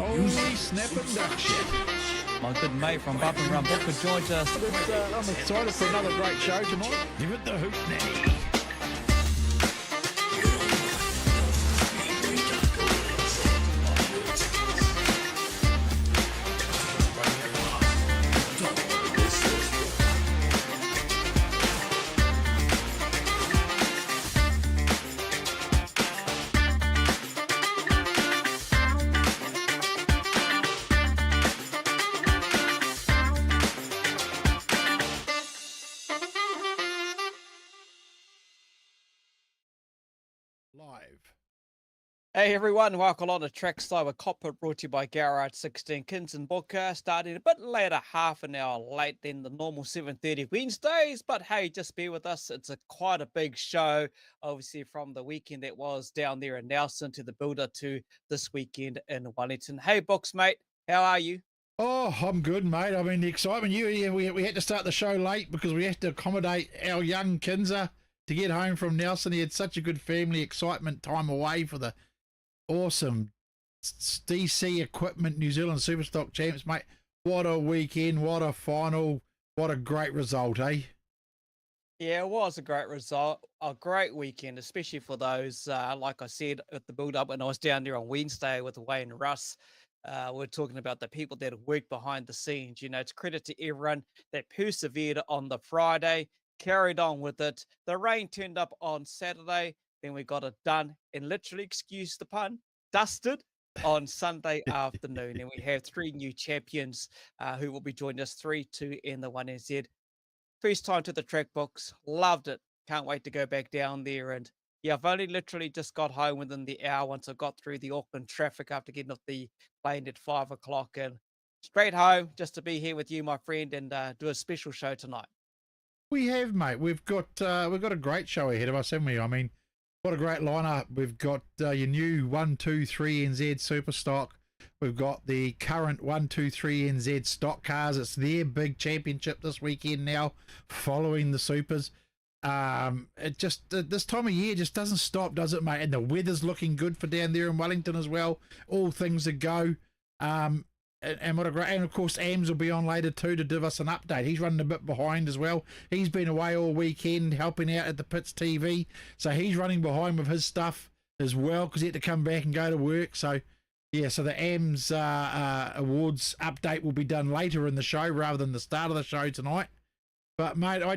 Holy snap induction. My good mate from Bump and Run Booker joins us. I'm excited for another great show tonight. Give it the hoot now. Hey everyone, welcome on to Trackside with Kokpit, brought to you by GARAGE16. Kinser Booker starting a bit later, half an hour late than the normal 7:30 Wednesdays. But hey, just bear with us. It's quite a big show, obviously from the weekend that was down there in Nelson to the build-up to this weekend in Wellington. Hey Books, mate, how are you? Oh, I'm good, mate. I mean, the excitement. We had to start the show late because we had to accommodate our young Kinser to get home from Nelson. He had such a good family excitement time away for the awesome DC Equipment New Zealand SuperStock champs, mate. What a weekend, what a final, what a great result, eh? Yeah, it was a great result, a great weekend, especially for those, like I said, at the build-up when I was down there on Wednesday with Wayne and Russ. We're talking about the people that have worked behind the scenes. You know, it's credit to everyone that persevered on the Friday, carried on with it. The rain turned up on Saturday. Then we got it done and literally, excuse the pun, dusted on Sunday afternoon. And we have three new champions who will be joining us, 3, 2, and the 1NZ. First time to the track books. Loved it. Can't wait to go back down there. And yeah, I've only literally just got home within the hour once I got through the Auckland traffic after getting off the plane at 5 o'clock. And straight home just to be here with you, my friend, and do a special show tonight. We have, mate. We've got a great show ahead of us, haven't we? I mean, what a great lineup. We've got your new 123 NZ Superstock. We've got the current 123 NZ stock cars. It's their big championship this weekend now, following the Supers. It just, this time of year just doesn't stop, does it, mate? And the weather's looking good for down there in Wellington as well. All things a go. And what a great, and of course Ammz will be on later too to give us an update. He's running a bit behind as well. He's been away all weekend helping out at the Pits TV, so he's running behind with his stuff as well because he had to come back and go to work. So yeah, so the Ammz awards update will be done later in the show rather than the start of the show tonight. But mate, I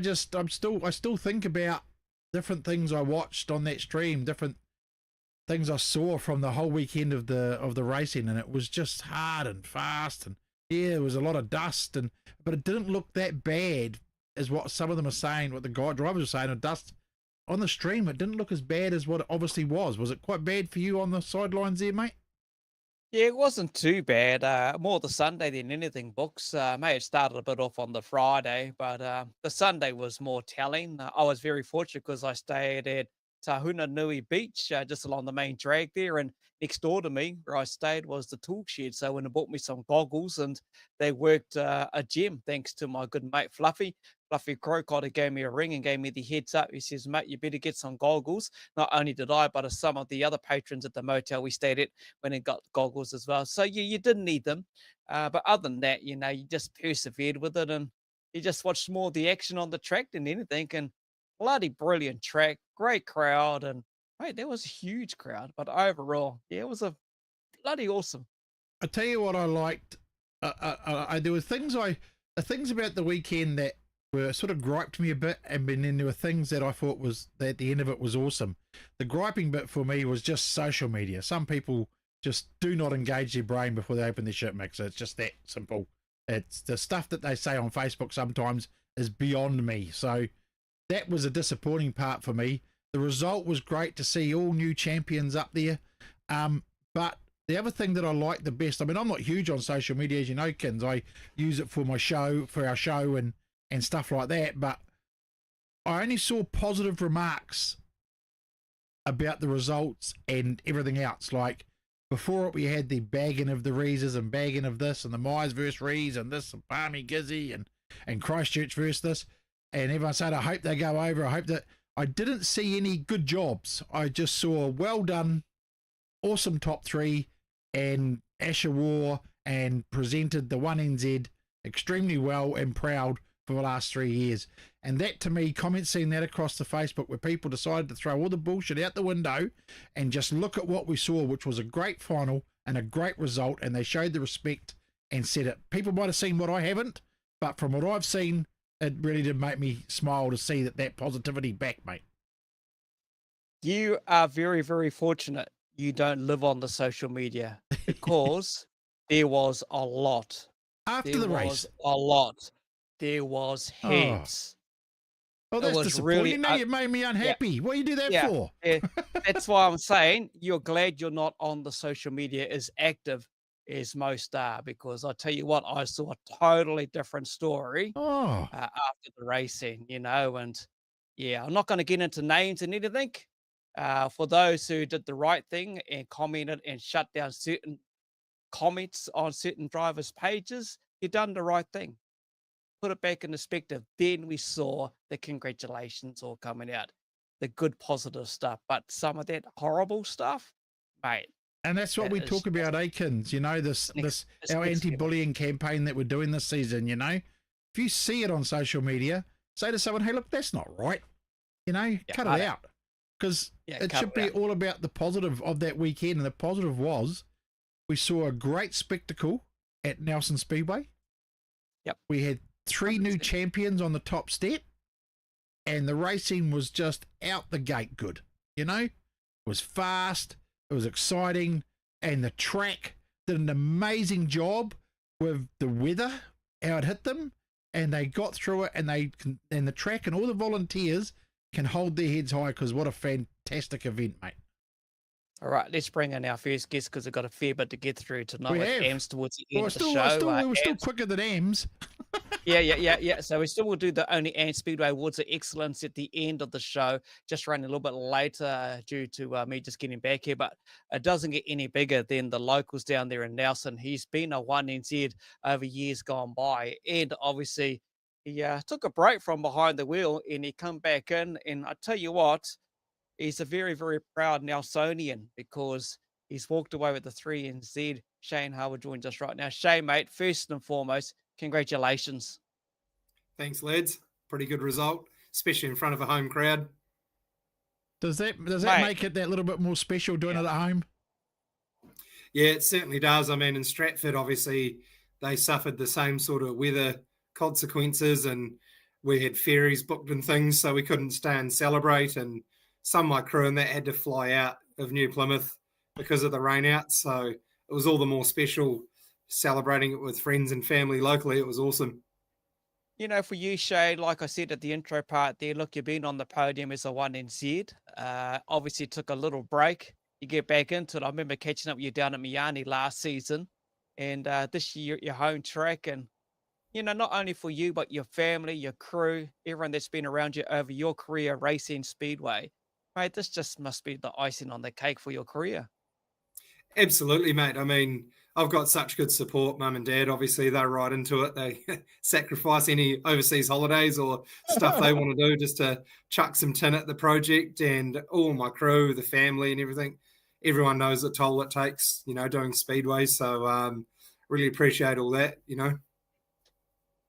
still think about different things I watched on that stream, different things I saw from the whole weekend of the racing, and it was just hard and fast, and yeah, there was a lot of dust, but it didn't look that bad as what some of them are saying, what the drivers were saying, of dust on the stream. It didn't look as bad as what it obviously was. Was it quite bad for you on the sidelines there, mate? Yeah, it wasn't too bad. More the Sunday than anything, Books. May have started a bit off on the Friday, but the Sunday was more telling. I was very fortunate because I stayed at Tahuna Nui Beach, just along the main drag there, and next door to me where I stayed was the tool shed. So when I bought me some goggles, and they worked a gem thanks to my good mate Fluffy Crocotter gave me a ring and gave me the heads up. He says, mate, you better get some goggles. Not only did I, but some of the other patrons at the motel we stayed at went and got goggles as well. So you didn't need them, but other than that, you know, you just persevered with it, and you just watched more of the action on the track than anything. And bloody brilliant track, great crowd, and mate, there was a huge crowd. But overall, yeah, it was a bloody awesome. I tell you what, I liked. There were things the things about the weekend that were sort of griped me a bit, and then there were things that I thought was that at the end of it was awesome. The griping bit for me was just social media. Some people just do not engage their brain before they open their shit mixer. It's just that simple. It's the stuff that they say on Facebook sometimes is beyond me. So that was a disappointing part for me. The result was great to see all new champions up there. But the other thing that I like the best, I mean, I'm not huge on social media, as you know, Kins. I use it for my show, for our show and stuff like that. But I only saw positive remarks about the results and everything else. Like before it, we had the bagging of the Reesers and bagging of this and the Myers versus Rees and this and Palmy Gizzy and Christchurch versus this. And everyone said, I hope they go over. I hope that. I didn't see any good jobs. I just saw well done, awesome top three, and Asher wore and presented the 1NZ extremely well and proud for the last 3 years. And that, to me, comments seeing that across the Facebook where people decided to throw all the bullshit out the window and just look at what we saw, which was a great final and a great result, and they showed the respect and said it. People might have seen what I haven't, but from what I've seen, it really did make me smile to see that positivity back, mate. You are very, very fortunate you don't live on the social media, because there was a lot. After the race. A lot. There was heaps. Oh, that's disappointing. Really, now you've made me unhappy. Yeah. What do you do that for? Yeah. That's why I'm saying you're glad you're not on the social media as active as most are, because I tell you what, I saw a totally different story after the racing, and I'm not going to get into names and anything. For those who did the right thing and commented and shut down certain comments on certain drivers' pages, you've done the right thing. Put it back in perspective. Then we saw the congratulations all coming out, the good positive stuff, but some of that horrible stuff, mate. And that's what we talk about, Akins, our anti-bullying campaign that we're doing this season, If you see it on social media, say to someone, hey, look, that's not right. Cut it out. Because it should be all about the positive of that weekend. And the positive was we saw a great spectacle at Nelson Speedway. Yep. We had 3 new champions on the top step. And the racing was just out the gate good. It was fast. It was exciting. And the track did an amazing job with the weather, how it hit them. And they got through it. And the track and all the volunteers can hold their heads high, because what a fantastic event, mate. All right, let's bring in our first guest, because we've got a fair bit to get through tonight with Ammz towards the end of the show. We're still quicker than Ammz. Yeah. So we still will do the Only Ammz Speedway Awards of Excellence at the end of the show, just running a little bit later due to me just getting back here. But it doesn't get any bigger than the locals down there in Nelson. He's been a 1NZ over years gone by, and obviously he took a break from behind the wheel and he come back in. And I tell you what, he's a very, very proud Nelsonian, because he's walked away with the 3NZ. Shane Harwood joins us right now. Shane, mate, first and foremost, congratulations. Thanks, lads. Pretty good result, especially in front of a home crowd. Does that make it that little bit more special doing it at home? Yeah, it certainly does. I mean, in Stratford, obviously, they suffered the same sort of weather consequences, and we had ferries booked and things, so we couldn't stay and celebrate. And some of my crew and that had to fly out of New Plymouth because of the rain out. So it was all the more special celebrating it with friends and family locally. It was awesome. For you, Shane, like I said at the intro part there, look, you've been on the podium as a 1NZ. Obviously took a little break. You get back into it. I remember catching up with you down at Miami last season, and this year your home track. And not only for you, but your family, your crew, everyone that's been around you over your career racing Speedway. Mate, this just must be the icing on the cake for your career. Absolutely, mate. I mean, I've got such good support. Mum and Dad, obviously, they're right into it. They sacrifice any overseas holidays or stuff they want to do just to chuck some tin at the project. And all my crew, the family and everything, everyone knows the toll it takes, doing Speedway. So really appreciate all that,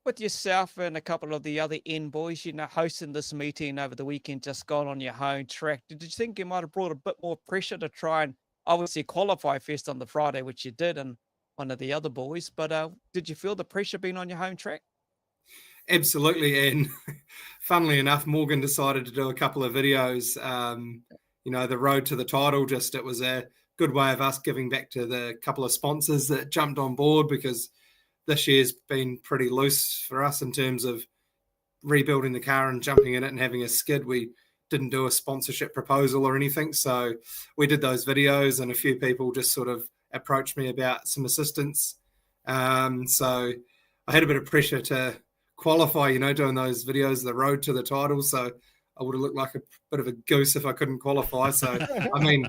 With yourself and a couple of the other N boys, hosting this meeting over the weekend, just gone on your home track, did you think you might have brought a bit more pressure to try and obviously qualify first on the Friday, which you did, and one of the other boys, but did you feel the pressure being on your home track? Absolutely. And funnily enough, Morgan decided to do a couple of videos, the road to the title, it was a good way of us giving back to the couple of sponsors that jumped on board, because this year's been pretty loose for us in terms of rebuilding the car and jumping in it and having a skid. We didn't do a sponsorship proposal or anything. So we did those videos, and a few people just sort of approached me about some assistance. So I had a bit of pressure to qualify, doing those videos, the road to the title. So I would have looked like a bit of a goose if I couldn't qualify. So, I mean,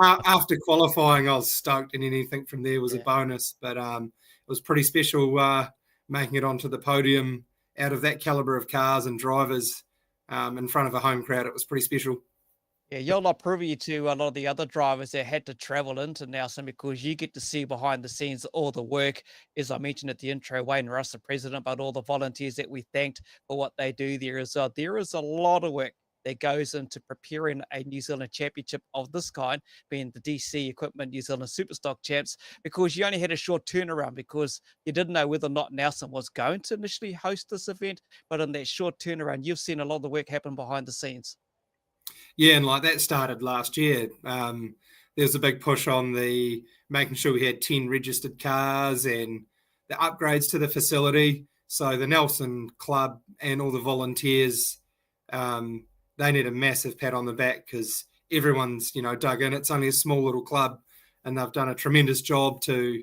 after qualifying, I was stoked, and anything from there was a bonus. But it was pretty special making it onto the podium out of that caliber of cars and drivers in front of a home crowd. It was pretty special. Yeah, you're not privy to a lot of the other drivers that had to travel into Nelson because you get to see behind the scenes all the work. As I mentioned at the intro, Wayne Russ, the president, but all the volunteers that we thanked for what they do there as well. There is a lot of work that goes into preparing a New Zealand championship of this kind, being the DC Equipment New Zealand SuperStock champs, because you only had a short turnaround because you didn't know whether or not Nelson was going to initially host this event. But in that short turnaround, you've seen a lot of the work happen behind the scenes. Yeah, and like that started last year. There was a big push on the making sure we had 10 registered cars and the upgrades to the facility. So the Nelson Club and all the volunteers, they need a massive pat on the back because everyone's, dug in. It's only a small little club and they've done a tremendous job to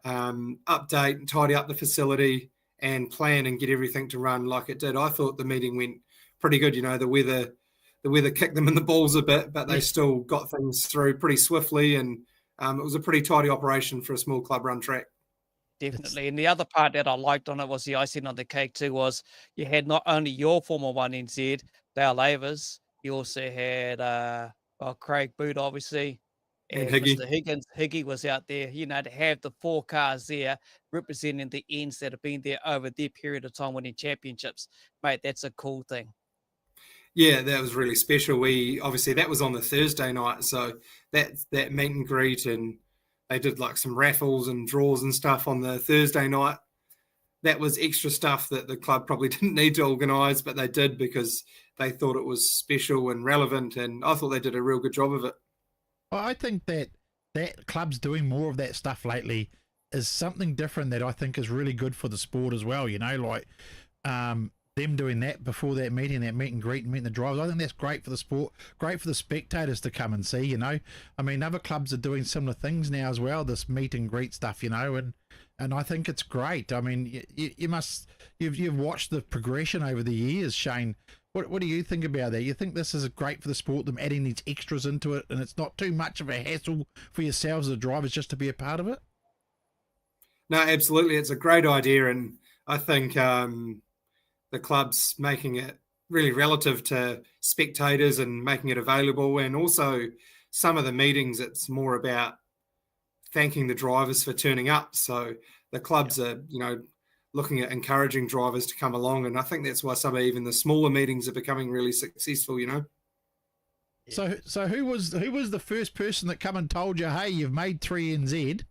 update and tidy up the facility and plan and get everything to run like it did. I thought the meeting went pretty good. The weather kicked them in the balls a bit, but they still got things through pretty swiftly, and it was a pretty tidy operation for a small club-run track. Definitely. And the other part that I liked on it was the icing on the cake too, was you had not only your Formula 1 NZ, Dale Avers, you also had Craig Boot, obviously, and Higgy. Mr. Higgins. Higgy was out there, to have the 4 cars there representing the ends that have been there over their period of time winning championships. Mate, that's a cool thing. Yeah, that was really special. That was on the Thursday night, so that meet and greet, and they did like some raffles and draws and stuff on the Thursday night. That was extra stuff that the club probably didn't need to organise, but they did because they thought it was special and relevant, and I thought they did a real good job of it. Well, I think that club's doing more of that stuff lately is something different that I think is really good for the sport as well. Them doing that before that meet and greet and meeting the drivers. I think that's great for the sport, great for the spectators to come and see, I mean, other clubs are doing similar things now as well, this meet and greet stuff, and I think it's great. I mean, you've watched the progression over the years, Shane. What do you think about that? You think this is great for the sport, them adding these extras into it, and it's not too much of a hassle for yourselves as the drivers just to be a part of it? No, absolutely. It's a great idea, and I think the club's making it really relative to spectators and making it available. And also some of the meetings, it's more about thanking the drivers for turning up. So the clubs are, looking at encouraging drivers to come along. And I think that's why some of even the smaller meetings are becoming really successful, So who was the first person that come and told you, hey, you've made 3NZ,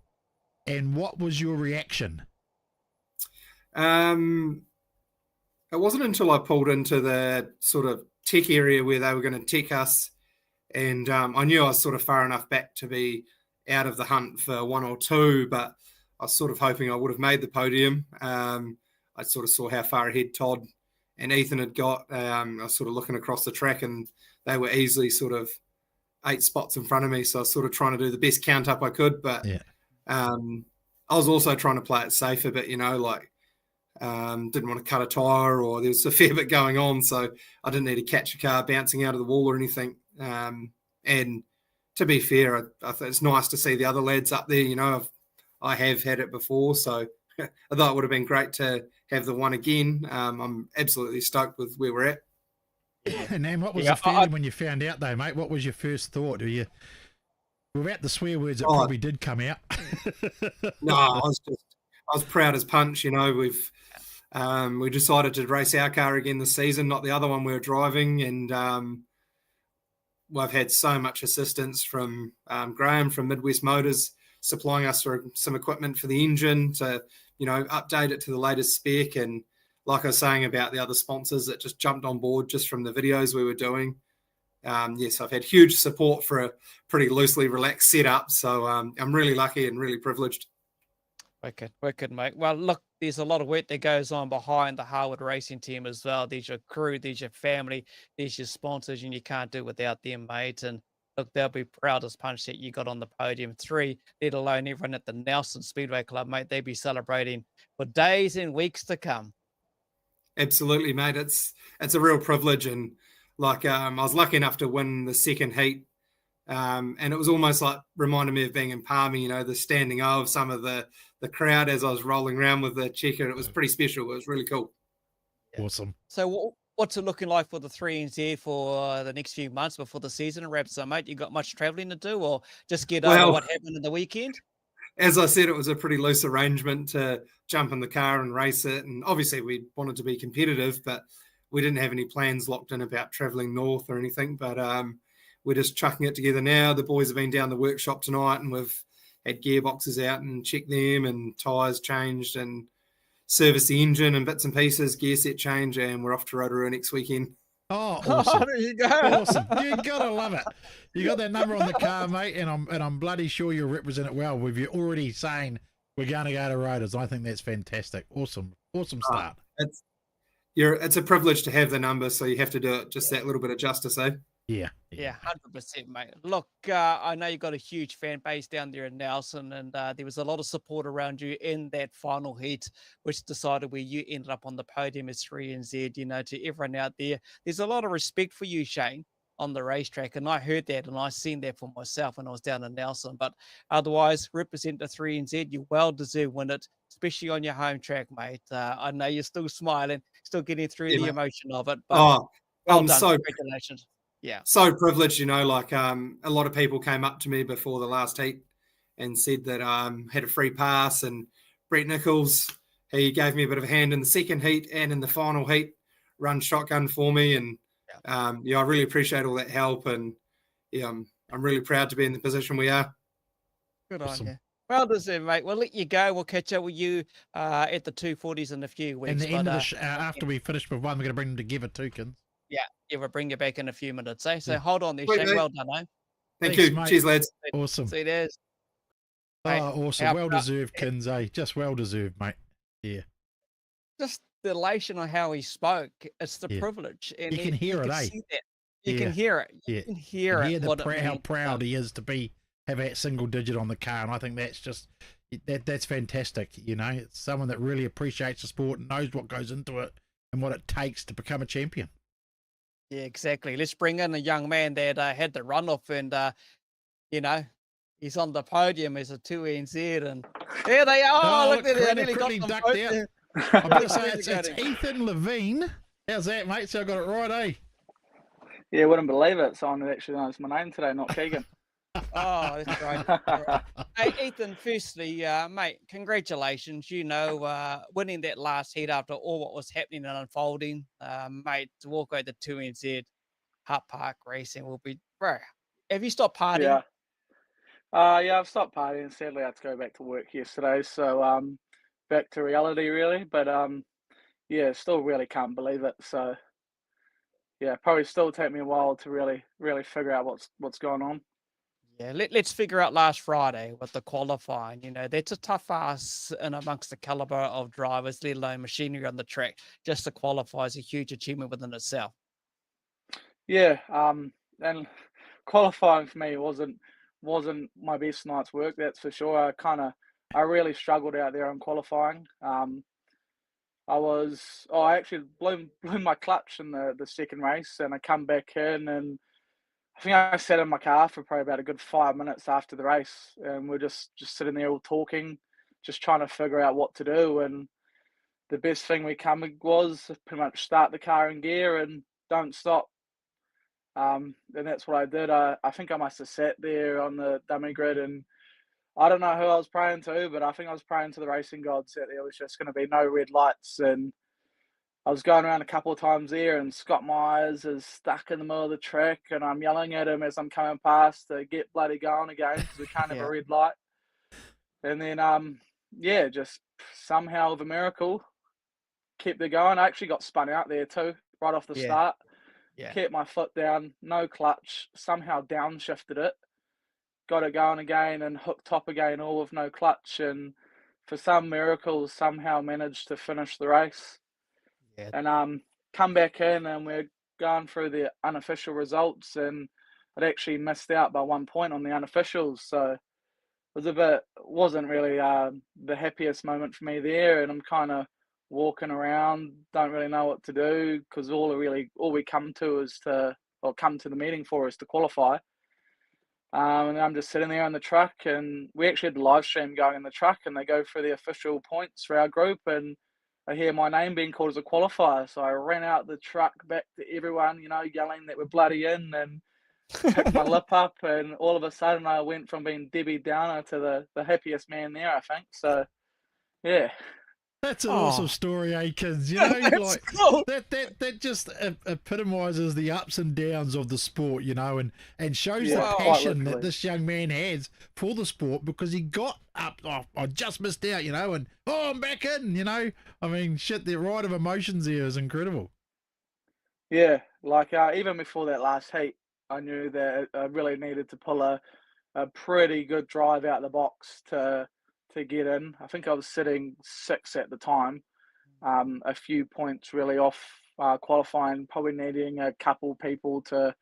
and what was your reaction? It wasn't until I pulled into the sort of tech area where they were going to tech us, and I knew I was sort of far enough back to be out of the hunt for 1 or 2, but I was sort of hoping I would have made the podium. I sort of saw how far ahead Todd and Ethan had got. I was sort of looking across the track, and they were easily sort of 8 spots in front of me, so I was sort of trying to do the best count up I could, but I was also trying to play it safe a bit, didn't want to cut a tyre, or there was a fair bit going on, so I didn't need to catch a car bouncing out of the wall or anything. And to be fair, I think it's nice to see the other lads up there. I have had it before, so I thought it would have been great to have the one again. I'm absolutely stoked with where we're at. And then what was the feeling when you found out, though, mate? What was your first thought? Without the swear words, it probably did come out. No, I was proud as punch. We decided to race our car again this season, not the other one we were driving, and we've had so much assistance from Graham from Midwest Motors, supplying us for some equipment for the engine to, update it to the latest spec. And like I was saying about the other sponsors that just jumped on board just from the videos we were doing. Yes, I've had huge support for a pretty loosely relaxed setup. So I'm really lucky and really privileged. Wicked, mate. Well, look, there's a lot of work that goes on behind the Harwood Racing Team as well. There's your crew, there's your family, there's your sponsors, and you can't do without them, mate. And look, they'll be proud as punch that you got on the podium. 3, let alone everyone at the Nelson Speedway Club, mate. They'll be celebrating for days and weeks to come. Absolutely, mate. It's a real privilege, and I was lucky enough to win the second heat. And it was almost like reminded me of being in Palmy, the standing of some of the crowd as I was rolling around with the checker. It was pretty special. It was really cool. Awesome. So what's it looking like for the 3NZ for the next few months before the season wraps up, mate? You got much travelling to do, or just get over what happened in the weekend? As I said, it was a pretty loose arrangement to jump in the car and race it. And obviously we wanted to be competitive, but we didn't have any plans locked in about traveling north or anything. But we're just chucking it together now. The boys have been down the workshop tonight, and we've had gearboxes out and checked them, and tyres changed and serviced the engine and bits and pieces, gear set change, and we're off to Rotorua next weekend. Oh, awesome. There you go. Awesome. You gotta love it. You got that number on the car, mate, and I'm bloody sure you'll represent it well with you already saying we're going to go to Rotors. I think that's fantastic. Awesome start. It's a privilege to have the number, so you have to do it just that little bit of justice, eh? Yeah, 100%, mate. Look, I know you've got a huge fan base down there in Nelson, and there was a lot of support around you in that final heat, which decided where you ended up on the podium as 3NZ. You know, to everyone out there, there's a lot of respect for you, Shane, on the racetrack, and I heard that, and I seen that for myself when I was down in Nelson. But otherwise, represent the 3NZ. You well deserve win it, especially on your home track, mate. I know you're still smiling, still getting through the emotion of it. But well I'm done. so Congratulations. Yeah. So privileged, you know, like a lot of people came up to me before the last heat and said that had a free pass, and Brett Nichols, he gave me a bit of a hand in the second heat and in the final heat, run shotgun for me. And I really appreciate all that help, and I'm really proud to be in the position we are. Good on you. Well deserved, mate. We'll let you go. We'll catch up with you at the 240s in a few weeks. And the end of the after we finish with one, we're going to bring them together too, Kins. Yeah, we'll bring you back in a few minutes, eh? So hold on there, Shane. Well done, eh? Thanks, you. Mate. Cheers, lads. Awesome. See, there's. Oh, awesome. Well deserved, Kins, eh? Just well deserved, mate. Yeah. Just the elation on how he spoke. It's the privilege. And you can hear it, eh? You can hear it. You can hear it. How proud he is to have that single digit on the car. And I think that's just, that's fantastic. You know, it's someone that really appreciates the sport and knows what goes into it and what it takes to become a champion. Yeah, exactly. Let's bring in a young man that had the runoff, and you know, he's on the podium as a 2NZ, and there they are. Look at it. I nearly got them both there. I better say it's Ethan Levien. How's that, mate? So I got it right, eh? Yeah, wouldn't believe it. Someone actually knows my name today, not Keegan. Oh, that's right. Hey, Ethan, firstly, mate, congratulations. You know, winning that last heat after all what was happening and unfolding, mate, to walk out the 2NZ Hutt Park Racing will be, bro. Have you stopped partying? Yeah, I've stopped partying. Sadly, I had to go back to work yesterday, so back to reality, really. But yeah, still really can't believe it. So yeah, probably still take me a while to really figure out what's going on. Yeah, let's figure out last Friday with the qualifying. You know, that's a tough ask in amongst the caliber of drivers, let alone machinery on the track. Just to qualify is a huge achievement within itself. Yeah, and qualifying for me wasn't my best night's work, that's for sure. I really struggled out there on qualifying. I actually blew my clutch in the second race, and I come back in, and I think I sat in my car for probably about a good 5 minutes after the race, and we're just sitting there all talking, just trying to figure out what to do. And the best thing we come was pretty much start the car in gear and don't stop. And that's what I did. I think I must have sat there on the dummy grid, and I don't know who I was praying to, but I think I was praying to the racing gods that there was just going to be no red lights. And I was going around a couple of times there, and Scott Myers is stuck in the middle of the track, and I'm yelling at him as I'm coming past to get bloody going again because we can't have a red light. And then, just somehow with a miracle, kept it going. I actually got spun out there too, right off the start. Yeah. Kept my foot down, no clutch, somehow downshifted it, got it going again and hooked top again, all with no clutch. And for some miracle, somehow managed to finish the race. Yeah. And come back in, and we're going through the unofficial results, and I'd actually missed out by 1 point on the unofficials. So it wasn't really the happiest moment for me there. And I'm kind of walking around, don't really know what to do, because all we come to the meeting for is to qualify. And I'm just sitting there on the truck, and we actually had the live stream going in the truck, and they go through the official points for our group, and I hear my name being called as a qualifier. So I ran out the truck back to everyone, yelling that we're bloody in, and picked my lip up. And all of a sudden I went from being Debbie Downer to the happiest man there, I think. So, yeah. That's an awesome story, Akins. That's cool. That just epitomizes the ups and downs of the sport, and shows Yeah, the quite passion that literally. this young man has for the sport, because he got up. Oh, I just missed out, and I'm back in. I mean, shit, the ride of emotions here is incredible. Yeah, like even before that last heat, I knew that I really needed to pull a pretty good drive out the box to get in. I think I was sitting 6th at the time, a few points really off qualifying, probably needing a couple people to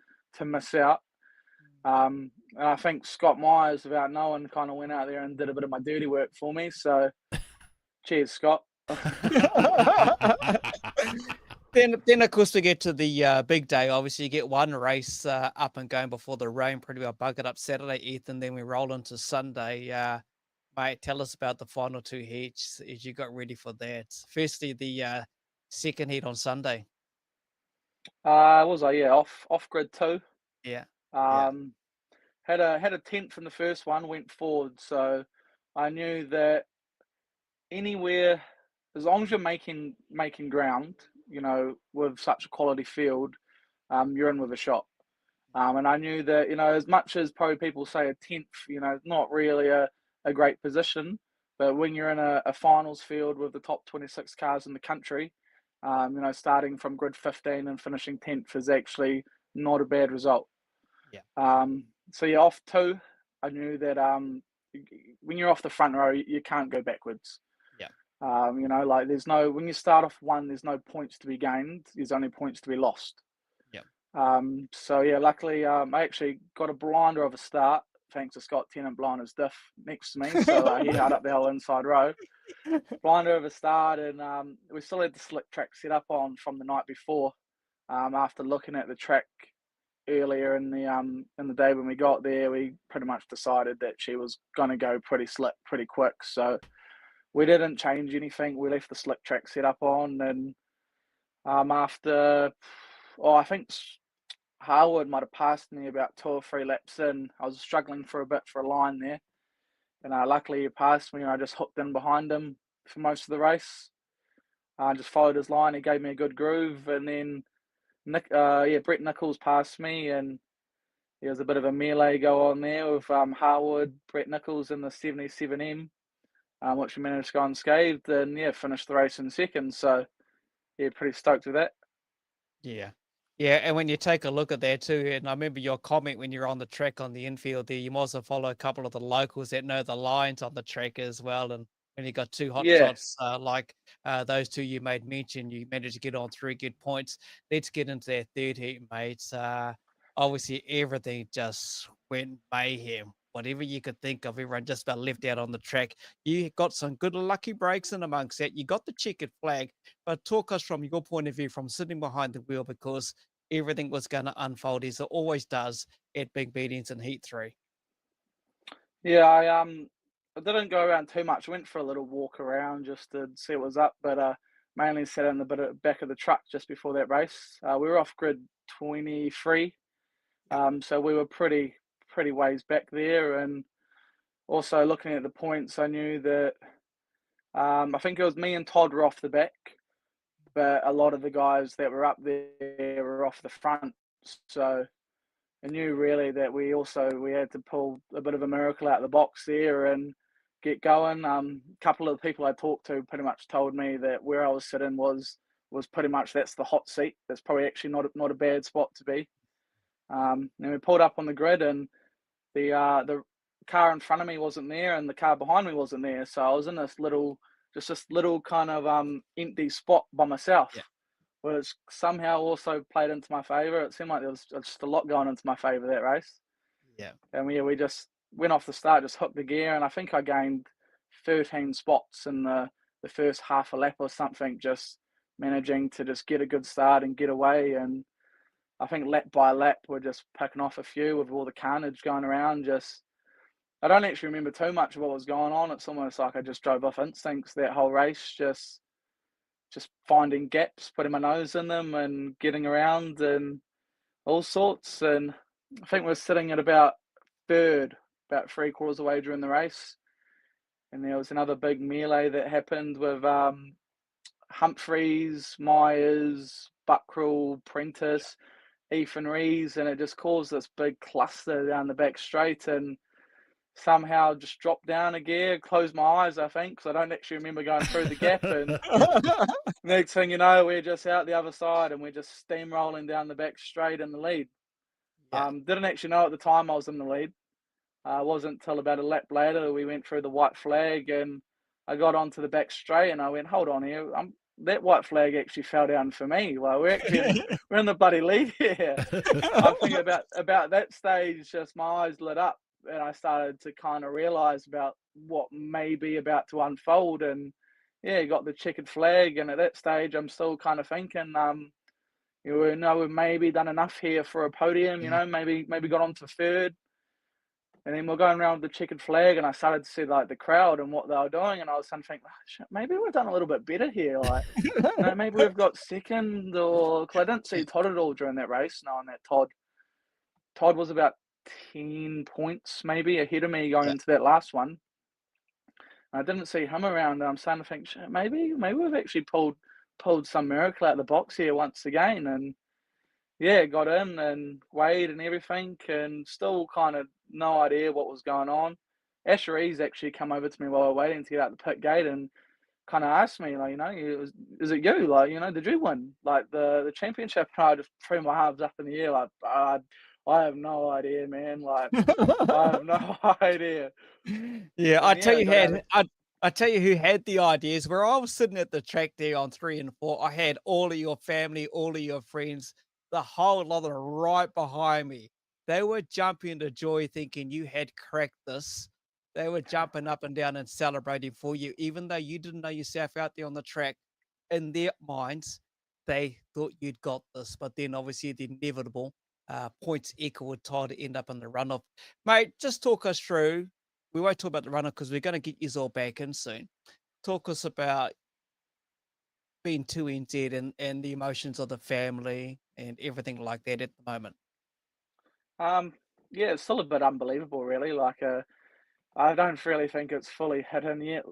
miss out. And I think Scott Myers, without knowing, kind of went out there and did a bit of my dirty work for me. So, cheers, Scott. Then of course we get to the big day. Obviously, you get one race up and going before the rain pretty well buggered up Saturday, Ethan. Then we roll into Sunday. Mate, tell us about the final 2 heats as you got ready for that. Firstly, the second heat on Sunday. Was I? Yeah, off grid 2. Yeah. Had a 10th in the first one, went forward. So I knew that anywhere, as long as you're making ground, with such a quality field, you're in with a shot. And I knew that, as much as probably people say a 10th, not really a great position, but when you're in a finals field with the top 26 cars in the country, starting from grid 15 and finishing 10th is actually not a bad result. Yeah. So yeah, off 2, I knew that when you're off the front row, you can't go backwards. Yeah. Like when you start off 1, there's no points to be gained. There's only points to be lost. Yeah. So yeah, luckily, I actually got a blinder of a start, thanks to Scott Tennant blinder's diff next to me. So he held up the whole inside row. Blinder of a start, and we still had the slick track set up on from the night before. After looking at the track earlier in the day when we got there, we pretty much decided that she was going to go pretty slick, pretty quick. So we didn't change anything. We left the slick track set up on, and after, I think Harwood might have passed me about 2 or 3 laps in. I was struggling for a bit for a line there, and luckily he passed me, and I just hooked in behind him for most of the race. I just followed his line. He gave me a good groove, and then Brett Nichols passed me, and there was a bit of a melee go on there with Harwood, Brett Nichols in the 77M, which we managed to go unscathed, and finished the race in second. So yeah, pretty stoked with that. Yeah. Yeah, and when you take a look at that too, and I remember your comment when you're on the track on the infield there, you must also follow a couple of the locals that know the lines on the track as well. And when you got 2 hot shots like those 2 you made mention, you managed to get on 3 good points. Let's get into that third heat, mates. Obviously, everything just went mayhem. Whatever you could think of, everyone just about left out on the track. You got some good lucky breaks in amongst that. You got the checkered flag, but talk us from your point of view from sitting behind the wheel, because everything was going to unfold as it always does at big meetings in Heat 3. Yeah, I didn't go around too much. I went for a little walk around just to see what was up, but mainly sat in the back of the truck just before that race. We were off grid 23, so we were pretty ways back there. And also looking at the points, I knew that I think it was me and Todd were off the back, but a lot of the guys that were up there were off the front. So I knew really that we had to pull a bit of a miracle out of the box there and get going. A couple of the people I talked to pretty much told me that where I was sitting was pretty much that's the hot seat. That's probably actually not a bad spot to be. And we pulled up on the grid, and the car in front of me wasn't there, and the car behind me wasn't there. So I was in this little kind of empty spot by myself. Yeah. Which somehow also played into my favour. It seemed like there was just a lot going into my favour that race. Yeah. And we just went off the start, just hooked the gear, and I think I gained 13 spots in the first half a lap or something, just managing to just get a good start and get away. And I think lap by lap, we're just picking off a few with all the carnage going around. I don't actually remember too much of what was going on. It's almost like I just drove off instincts that whole race. Just just finding gaps, putting my nose in them, and getting around and all sorts. And I think we're sitting at about third, about 3/4 of the way during the race. And there was another big melee that happened with Humphreys, Myers, Buckrill, Prentice, Ethan Rees, and it just caused this big cluster down the back straight, and somehow just dropped down a gear, closed my eyes, I think, because I don't actually remember going through the gap. And next thing you know, we're just out the other side and we're just steamrolling down the back straight in the lead. Yeah. Didn't actually know at the time I was in the lead. Wasn't until about a lap later we went through the white flag, and I got onto the back straight and I went, hold on here, that white flag actually fell down for me. Well, we're in the bloody lead here. I think about that stage, just my eyes lit up and I started to kind of realize about what may be about to unfold. And yeah, got the checkered flag, and at that stage I'm still kind of thinking, you know, we've maybe done enough here for a podium, you know, maybe got on to third. And then we're going around with the checkered flag, and I started to see like the crowd and what they were doing, and I was starting to think, oh, shit, maybe we've done a little bit better here. Like, you know, maybe we've got second, or cause I didn't see Todd at all during that race, knowing that Todd was about 10 points maybe ahead of me going into that last one. And I didn't see him around, and I'm starting to think, shit, maybe we've actually pulled some miracle out of the box here once again. And yeah, got in and weighed and everything, and still kind of no idea what was going on. Asheries actually come over to me while we were waiting to get out the pit gate and kind of asked me, like, you know, is it you? Like, you know, did you win like the championship? And I just threw my halves up in the air, like, I have no idea, man. Like, I have no idea. Yeah, And I tell you who had the ideas. Where I was sitting at the track there on 3 and 4, I had all of your family, all of your friends, the whole lot of them right behind me. They were jumping to joy thinking you had cracked this. They were jumping up and down and celebrating for you, even though you didn't know yourself out there on the track. In their minds, they thought you'd got this. But then obviously the inevitable points equal with Todd end up in the runoff. Mate, just talk us through. We won't talk about the runoff because we're going to get you all back in soon. Talk us about being 2NZ and the emotions of the family and everything like that at the moment. Yeah, it's still a bit unbelievable, really. Like, I don't really think it's fully hit in yet.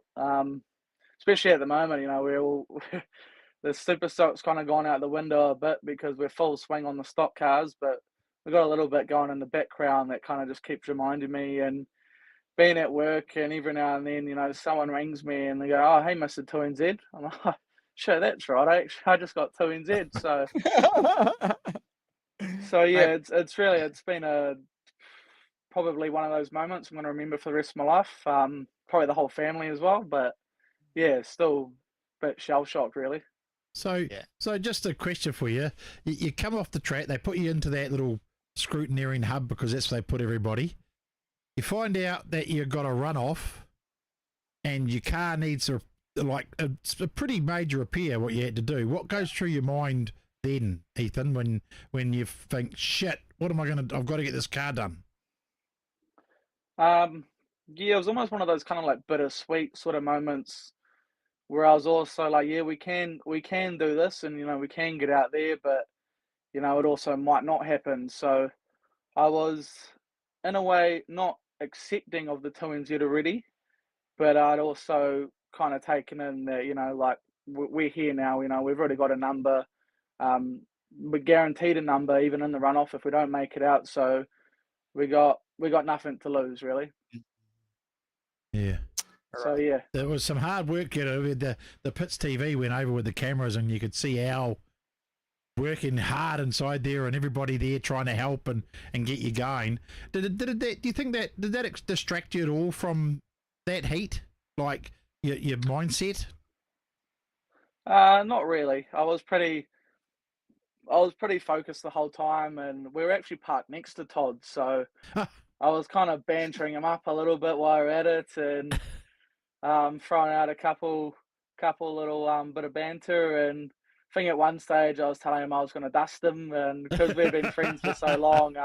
Especially at the moment, you know, we're all the SuperStock's kind of gone out the window a bit because we're full swing on the stock cars, but we've got a little bit going in the background that kind of just keeps reminding me. And being at work, and every now and then, you know, someone rings me and they go, "Oh, hey, Mr. 2NZ." I'm like, oh, sure, that's right. I just got 2NZ. So yeah, it's been probably one of those moments I'm going to remember for the rest of my life. Probably the whole family as well, but yeah, still a bit shell shocked, really. So just a question for you. You come off the track, they put you into that little scrutineering hub because that's where they put everybody. You find out that you've got a runoff and your car needs a pretty major repair, what you had to do. What goes through your mind then, Ethan, when you think, shit, what am I going to, I've got to get this car done? Yeah, it was almost one of those kind of like bittersweet sort of moments where I was also like, yeah, we can do this, and, you know, we can get out there, but, you know, it also might not happen. So I was, in a way, not accepting of the 2NZ already, but I'd also kind of taken in that, you know, like, we're here now, you know, we've already got a number. We're guaranteed a number even in the runoff if we don't make it out. So we got nothing to lose, really. Yeah. So yeah, there was some hard work. You know, the Pits TV went over with the cameras, and you could see Al working hard inside there, and everybody there trying to help and get you going. Do you think that did that distract you at all from that heat, like your mindset? not really. I was pretty focused the whole time, and we were actually parked next to Todd, so I was kind of bantering him up a little bit while we were at it, and throwing out a couple little bit of banter. And I think at one stage I was telling him I was going to dust him, and because we've been friends for so long.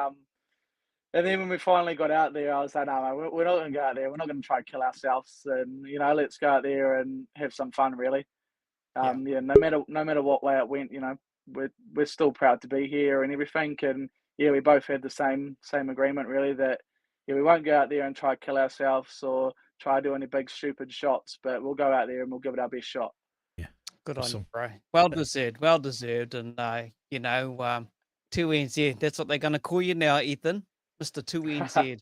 And then when we finally got out there, I was like, no, mate, we're not going to go out there. We're not going to try and kill ourselves, and, you know, let's go out there and have some fun, really. Yeah, no matter what way it went, we're still proud to be here and everything. And yeah, we both had the same agreement really that we won't go out there and try to kill ourselves or try to do any big stupid shots, but we'll go out there and we'll give it our best shot. Yeah. Good Awesome. on you, bro. Well deserved. Well deserved. And 2NZ. That's what they're going to call you now, Ethan. Mr. 2NZ.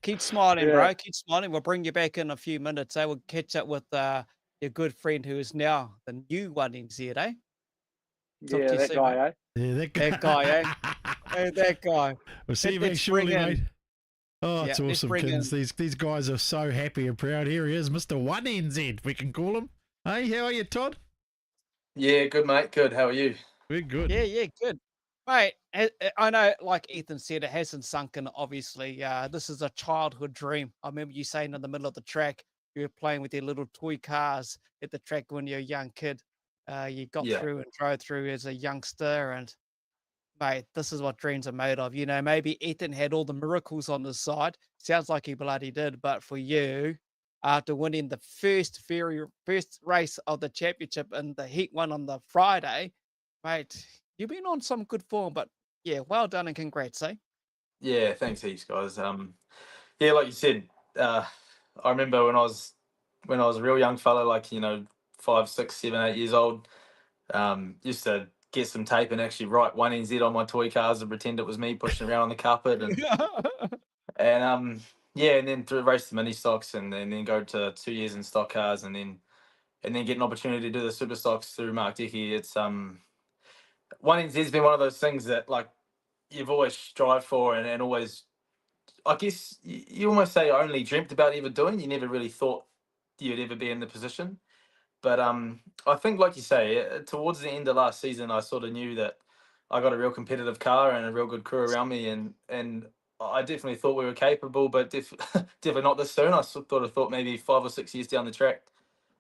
Keep smiling, Yeah. bro. Keep smiling. We'll bring you back in a few minutes. We'll catch up with your good friend who is now the new 1NZ, eh? Talk to you that soon, guy, mate. eh? Yeah, That guy, eh? Hey, that guy. We'll see you Let's back shortly, bring in- mate. Oh, it's Yeah, let's awesome, bring kids. in- These guys are so happy and proud. Here he is, Mr. 1NZ, we can call him. Hey, how are you, Todd? Yeah, good, mate. Good. How are you? We're good. Yeah, good. Mate, I know, like Ethan said, it hasn't sunk in, obviously. This is a childhood dream. I remember you saying in the middle of the track, you were playing with your little toy cars at the track when you were a young kid. You got Yeah. through and drove through as a youngster, and mate, this is what dreams are made of. Maybe Ethan had all the miracles on his side. Sounds like he bloody did, but for you, after winning the first race of the championship and the heat one on the Friday, mate, you've been on some good form. But yeah, well done and congrats, eh? Yeah, thanks heaps, guys. Yeah, like you said, I remember when I was a real young fella, like 5, 6, 7, 8 years old. Used to get some tape and actually write 1NZ on my toy cars and pretend it was me pushing around on the carpet and yeah, and then race the mini stocks and then go to 2 years in stock cars and then get an opportunity to do the super stocks through Mark Dickey. It's 1NZ's been one of those things that like you've always strived for and always, I guess you almost say only dreamt about ever doing. You never really thought you'd ever be in the position. But I think, like you say, towards the end of last season, I sort of knew that I got a real competitive car and a real good crew around me, and I definitely thought we were capable, but definitely not this soon. I thought maybe 5 or 6 years down the track,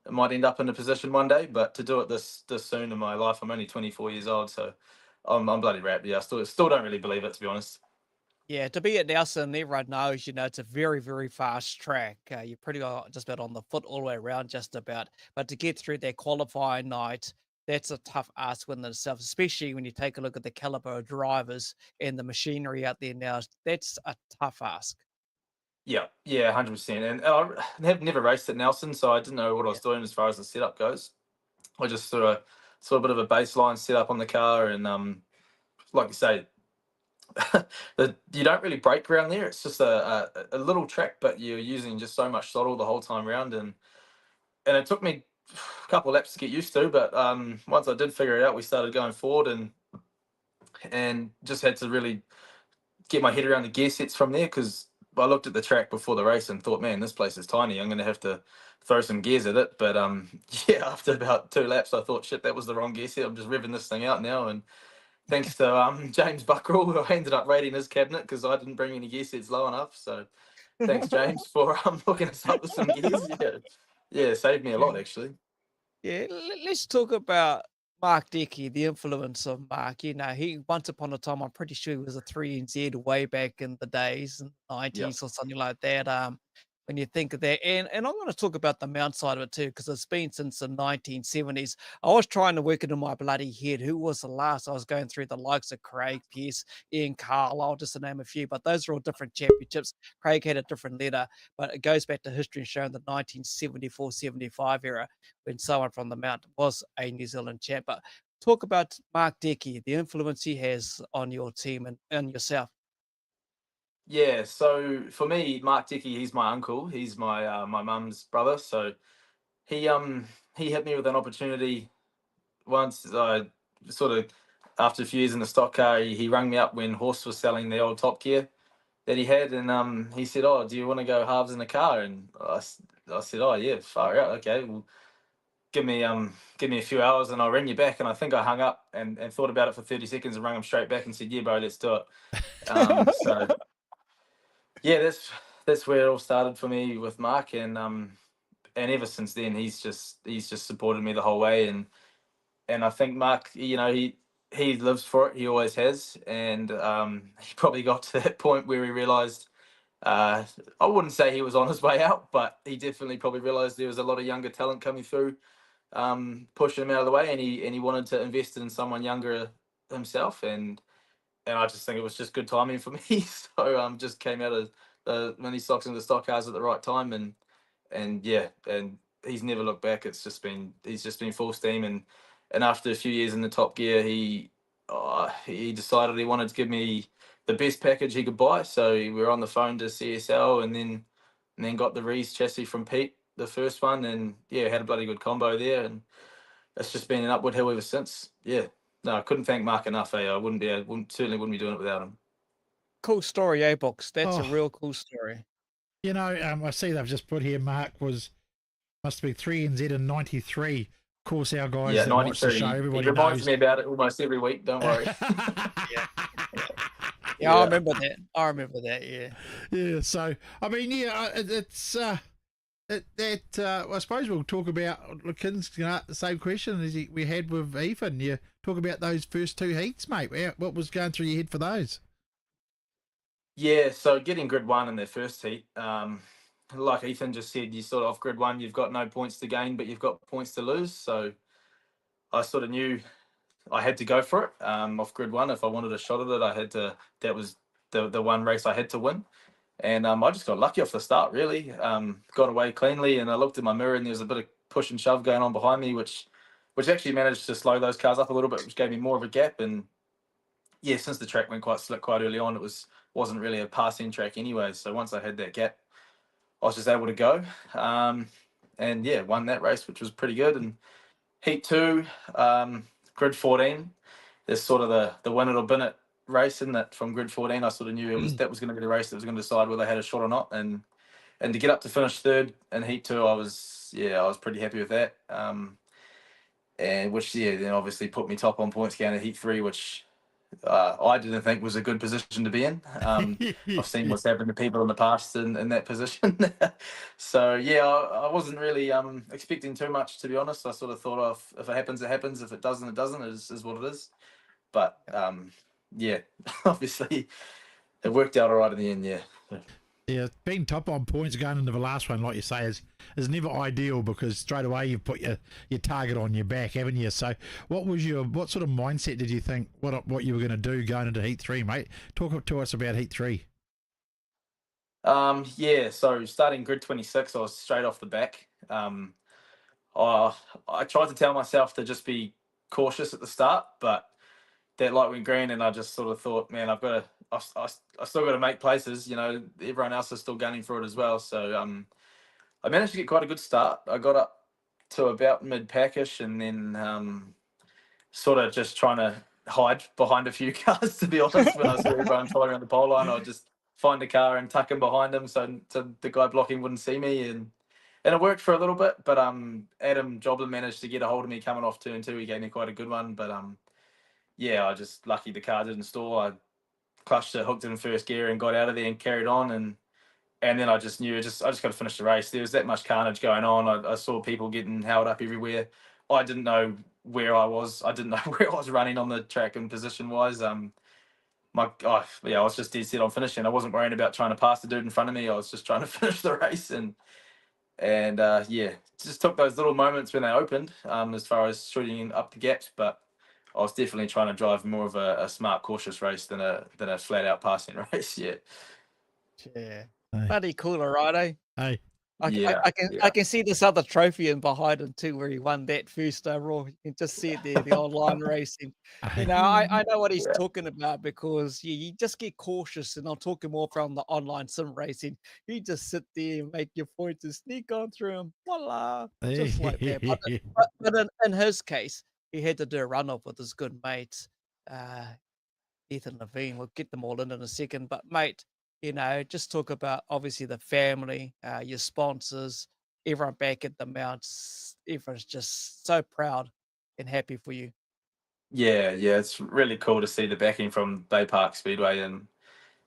it might end up in a position one day. But to do it this soon in my life, I'm only 24 years old, so I'm bloody wrapped. Yeah, I still don't really believe it, to be honest. Yeah, to be at Nelson, everyone knows, it's a very, very fast track. You're pretty well just about on the foot all the way around, just about. But to get through their qualifying night, that's a tough ask within itself, especially when you take a look at the caliber of drivers and the machinery out there now. That's a tough ask. Yeah, 100%. And I have never raced at Nelson, so I didn't know what I was doing as far as the setup goes. I just saw a bit of a baseline setup on the car, and like you say, you don't really brake around there. It's just a little track, but you're using just so much throttle the whole time around, and it took me a couple of laps to get used to. But once I did figure it out, we started going forward, and just had to really get my head around the gear sets from there, because I looked at the track before the race and thought, man, this place is tiny. I'm going to have to throw some gears at it. But yeah, after about 2 laps, I thought, shit, that was the wrong gear set. I'm just revving this thing out now, and thanks to James Buckroll, who I ended up raiding his cabinet because I didn't bring any gear sets low enough. So thanks, James, for hooking us up with some gears. Yeah, saved me a lot, actually. Yeah, let's talk about Mark Dickey, the influence of Mark. He once upon a time, I'm pretty sure he was a 3NZ way back in the days, in the 90s or something like that. When you think of that, and I'm going to talk about the mount side of it too, because it's been since the 1970s. I was trying to work it in my bloody head. Who was the last? I was going through the likes of Craig Pearce, Ian Carlisle, just to name a few, but those are all different championships. Craig had a different leader, but it goes back to history and showing the 1974-75 era when someone from the mount was a New Zealand champ. But talk about Mark Dickey, the influence he has on your team and yourself. Yeah, so for me, Mark Dickey, he's my uncle. He's my my mum's brother. So he hit me with an opportunity once. I sort of, after a few years in the stock car, he rang me up when Horst was selling the old Top Gear that he had, and he said, "Oh, do you want to go halves in the car?" And I said, "Oh yeah, far out. Okay, well, give me a few hours and I'll ring you back." And I think I hung up and thought about it for 30 seconds and rang him straight back and said, "Yeah, bro, let's do it." So yeah, that's where it all started for me with Mark, and ever since then he's just supported me the whole way, and I think Mark, he lives for it. He always has, and he probably got to that point where he realised, I wouldn't say he was on his way out, but he definitely probably realised there was a lot of younger talent coming through pushing him out of the way, and he wanted to invest in someone younger himself, and I just think it was just good timing for me. So just came out of the mini stocks into the stock cars at the right time, and yeah, and he's never looked back. He's just been full steam, and after a few years in the top gear, he decided he wanted to give me the best package he could buy. So we were on the phone to CSL, and then got the Rees chassis from Pete, the first one, and yeah, had a bloody good combo there, and it's just been an upward hill ever since. Yeah, no, I couldn't thank Mark enough. I certainly wouldn't be doing it without him. Cool story, eh, Box? That's a Oh. real cool story. You know, I see they've just put here, Mark must be 3NZ in 93. Of course, our guys Yeah, that watch the 93. show, He everybody reminds knows. me about it almost every week. Don't worry. Yeah, I remember that. I remember that. Yeah. Yeah. So, I mean, yeah, it's I suppose we'll talk about the same question as we had with Ethan. You talk about those first two heats, mate. What was going through your head for those? Yeah, so getting grid one in their first heat, like Ethan just said, you sort of off grid one, you've got no points to gain, but you've got points to lose. So I sort of knew I had to go for it off grid one. If I wanted a shot at it, I had to. That was the one race I had to win, and I just got lucky off the start. Really, got away cleanly, and I looked at my mirror, and there was a bit of push and shove going on behind me, which actually managed to slow those cars up a little bit, which gave me more of a gap. And yeah, since the track went quite slick quite early on, wasn't really a passing track anyway. So once I had that gap, I was just able to go, and yeah, won that race, which was pretty good. And heat two, grid 14, there's sort of the win it or bin it race in that. From grid 14, I sort of knew that was going to be the race that was going to decide whether I had a shot or not. And to get up to finish third in heat two, I was pretty happy with that. And which then obviously put me top on points count at heat three, which I didn't think was a good position to be in. I've seen what's happened to people in the past in that position. So yeah, I wasn't really expecting too much, to be honest. I sort of thought, if it happens, it happens. If it doesn't, it doesn't. Is what it is. But yeah, obviously it worked out all right in the end. Yeah. Yeah, being top on points going into the last one, like you say, is never ideal, because straight away you've put your target on your back, haven't you? So what sort of mindset did you think what you were going to do going into heat three, mate? Talk to us about heat three. Yeah, so starting grid 26, I was straight off the back. I tried to tell myself to just be cautious at the start, but that light went green, and I just sort of thought, man, I still got to make places. You know, everyone else is still gunning for it as well. So I managed to get quite a good start. I got up to about mid-packish, and then sort of just trying to hide behind a few cars, to be honest. When I saw everyone flying around the pole line, I'd just find a car and tuck him behind him so the guy blocking wouldn't see me. And it worked for a little bit, but Adam Joblin managed to get a hold of me coming off turn two. He gave me quite a good one, but yeah, I just lucky the car didn't stall. I clutched it, hooked it in first gear, and got out of there and carried on. And then I just knew I just got to finish the race. There was that much carnage going on. I saw people getting held up everywhere. I didn't know where I was. I didn't know where I was running on the track and position wise. I was just dead set on finishing. I wasn't worrying about trying to pass the dude in front of me. I was just trying to finish the race, and yeah, just took those little moments when they opened, as far as shooting up the gaps. But I was definitely trying to drive more of a smart, cautious race than a flat out passing race. Yeah. Yeah. Hey. Bloody cool, right, eh? Hey. I can see this other trophy in behind him too, where he won that first overall. You can just see it there, the online racing. You know, I know what he's talking about, because you just get cautious, and I'm talking more from the online sim racing. You just sit there and make your points and sneak on through him, voila, just like that. But in his case, he had to do a runoff with his good mates, Ethan Levien. We'll get them all in a second, but mate, you know, just talk about obviously the family, your sponsors, everyone back at the mounts. Everyone's just so proud and happy for you. Yeah, it's really cool to see the backing from Bay Park Speedway, and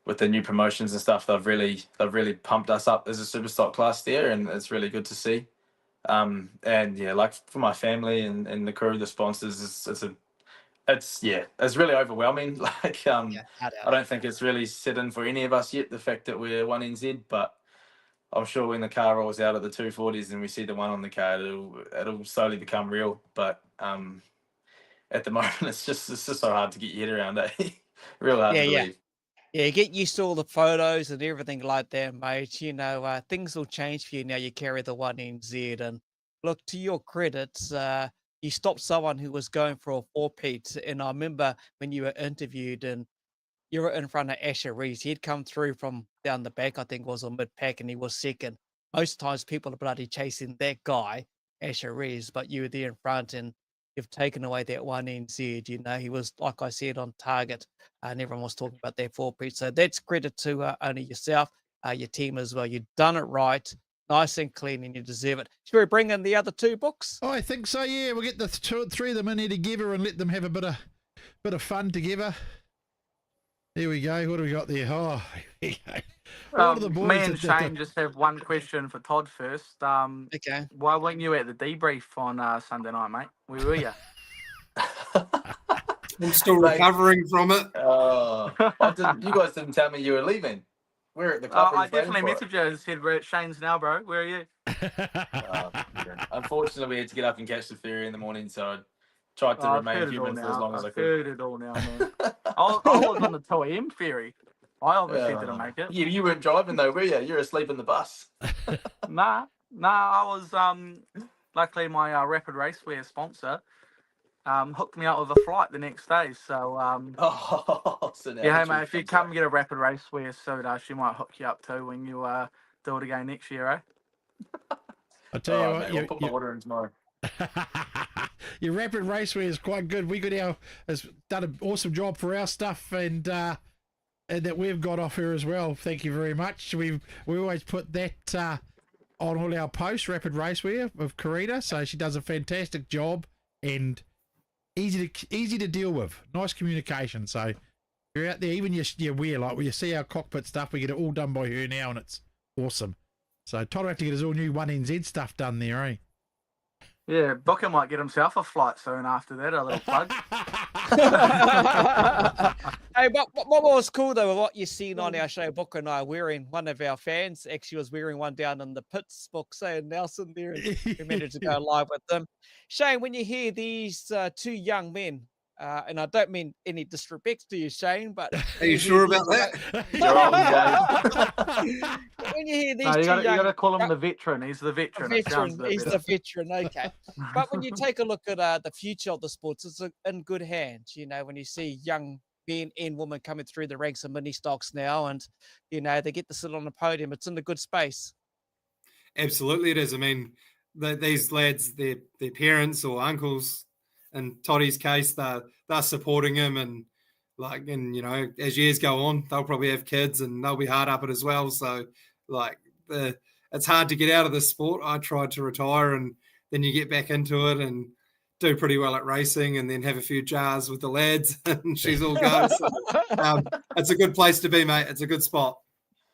with the new promotions and stuff, they've really pumped us up as a super stock class there, and it's really good to see. And yeah, like for my family and the crew, the sponsors, it's really overwhelming. Like I don't think it's really set in for any of us yet, the fact that we're 1NZ, but I'm sure when the car rolls out of the 240s and we see the one on the car, it'll slowly become real. But at the moment, it's just so hard to get your head around, eh? Real hard to believe. Yeah, get used to all the photos and everything like that, mate. You know, things will change for you now. You carry the 1NZ, and look, to your credits, you stopped someone who was going for a four-peat. And I remember when you were interviewed, and you were in front of Asher Rees. He'd come through from down the back, I think it was, or mid-pack, and he was second. Most times people are bloody chasing that guy, Asher Rees, but you were there in front, and you've taken away that 1NZ. You know, he was, like I said, on target, and everyone was talking about that four-peat. So that's credit to only yourself, your team as well. You've done it right, nice and clean, and you deserve it. Should we bring in the other two books? Oh, I think so, yeah. We'll get the three of them in here together and let them have a bit of fun together. Here we go. What do we got there? Oh, here we go. All of the boys me and Shane just have one question for Todd first. Okay. Why weren't you at the debrief on Sunday night, mate? Where were you? I'm still recovering from it. You guys didn't tell me you were leaving. We're at the club. I definitely messaged you and said, we're at Shane's now, bro. Where are you? Unfortunately, we had to get up and catch the ferry in the morning, so I tried to remain human for as long as I could. I've heard it all now, man. I was on the 2 AM ferry. I obviously didn't make it. You weren't driving though, were you? You were asleep in the bus. Nah, I was, luckily my Rapid Racewear sponsor hooked me up with a flight the next day. So, so now yeah, hey, mate, if you come get a Rapid Racewear suit, she might hook you up too when you do it again next year, eh? I'll tell you what, mate, I'll put my order in tomorrow. Your Rapid Racewear is quite good. We got has done an awesome job for our stuff, and that we've got off her as well. Thank you very much. We always put that on all our posts. Rapid Racewear of Karita, so she does a fantastic job and easy to deal with. Nice communication. So you're out there, even your wear, like when you see our cockpit stuff, we get it all done by her now, and it's awesome. So Todd will have to get his all new 1NZ stuff done there, eh? Yeah, Booker might get himself a flight soon after that, a little plug. Hey, but what was cool though, what you seen on our show, Booker and I wearing, one of our fans actually was wearing one down in the pits, book saying Nelson there, and we managed to go live with them. Shane, when you hear these two young men, and I don't mean any disrespect to you, Shane, but are you sure about that? When you hear these you two got to call him the veteran. He's the veteran. He's the veteran. Okay, but when you take a look at the future of the sports, it's in good hands. You know, when you see young men and women coming through the ranks of mini stocks now, and you know they get to sit on the podium, it's in a good space. Absolutely, it is. I mean, these lads, their parents or uncles, in Toddy's case, they're supporting him, and you know, as years go on, they'll probably have kids and they'll be hard up it as well. So it's hard to get out of this sport. I tried to retire, and then you get back into it and do pretty well at racing, and then have a few jars with the lads, and she's all go. So, it's a good place to be, mate. It's a good spot.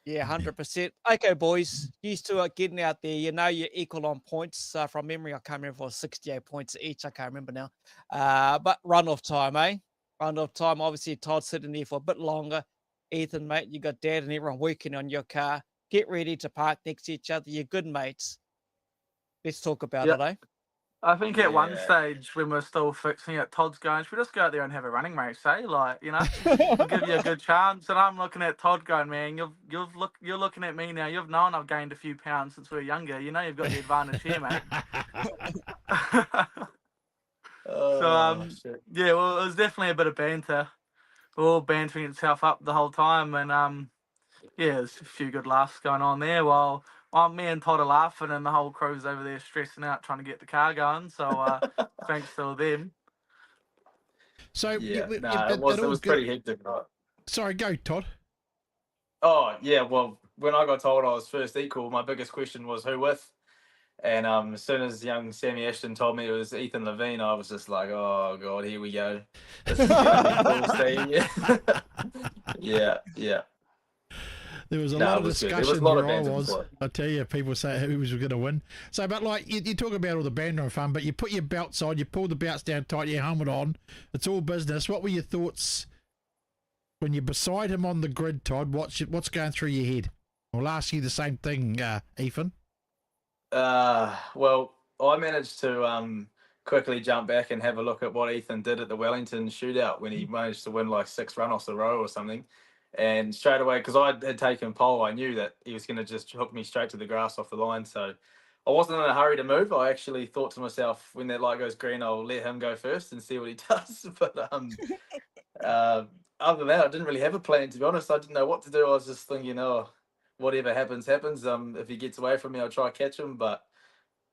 Yeah, 100%. Okay, boys, used to getting out there. You know, you're equal on points. From memory, I can't remember if it was 68 points each. I can't remember now. But run-off time, eh? Run-off time. Obviously, Todd's sitting there for a bit longer. Ethan, mate, you got Dad and everyone working on your car. Get ready to park next to each other. You're good mates. Let's talk about it, eh? I think at one stage when we're still fixing it, Todd's going, should we just go out there and have a running race, eh? Like, you know, we'll give you a good chance. And I'm looking at Todd going, man, you're looking at me now. You've known I've gained a few pounds since we were younger. You know you've got the advantage here, mate. Yeah, well, it was definitely a bit of banter. We're all bantering itself up the whole time. And, yeah, there's a few good laughs going on there while me and Todd are laughing, and the whole crew's over there stressing out trying to get the car going. So thanks to them. So yeah, it was pretty hectic, right? Sorry, go Todd. Oh yeah, well, when I got told I was first equal, my biggest question was who with. And as soon as young Sammy Ashton told me it was Ethan Levien, I was just like, oh god, here we go. This is gonna be cool. Yeah. There was a lot of discussion where I was. I tell you, people say who was going to win. So, but like you talk about all the banter and fun, but you put your belts on, you pull the belts down tight, your helmet on. It's all business. What were your thoughts when you're beside him on the grid, Todd? What's going through your head? I'll ask you the same thing, Ethan. Well, I managed to quickly jump back and have a look at what Ethan did at the Wellington shootout when he managed to win like 6 runoffs a row or something. And straight away, because I had taken pole, I knew that he was going to just hook me straight to the grass off the line. So I wasn't in a hurry to move. I actually thought to myself, when that light goes green, I'll let him go first and see what he does. But other than that, I didn't really have a plan, to be honest. I didn't know what to do. I was just thinking, oh, whatever happens, happens. If he gets away from me, I'll try to catch him. But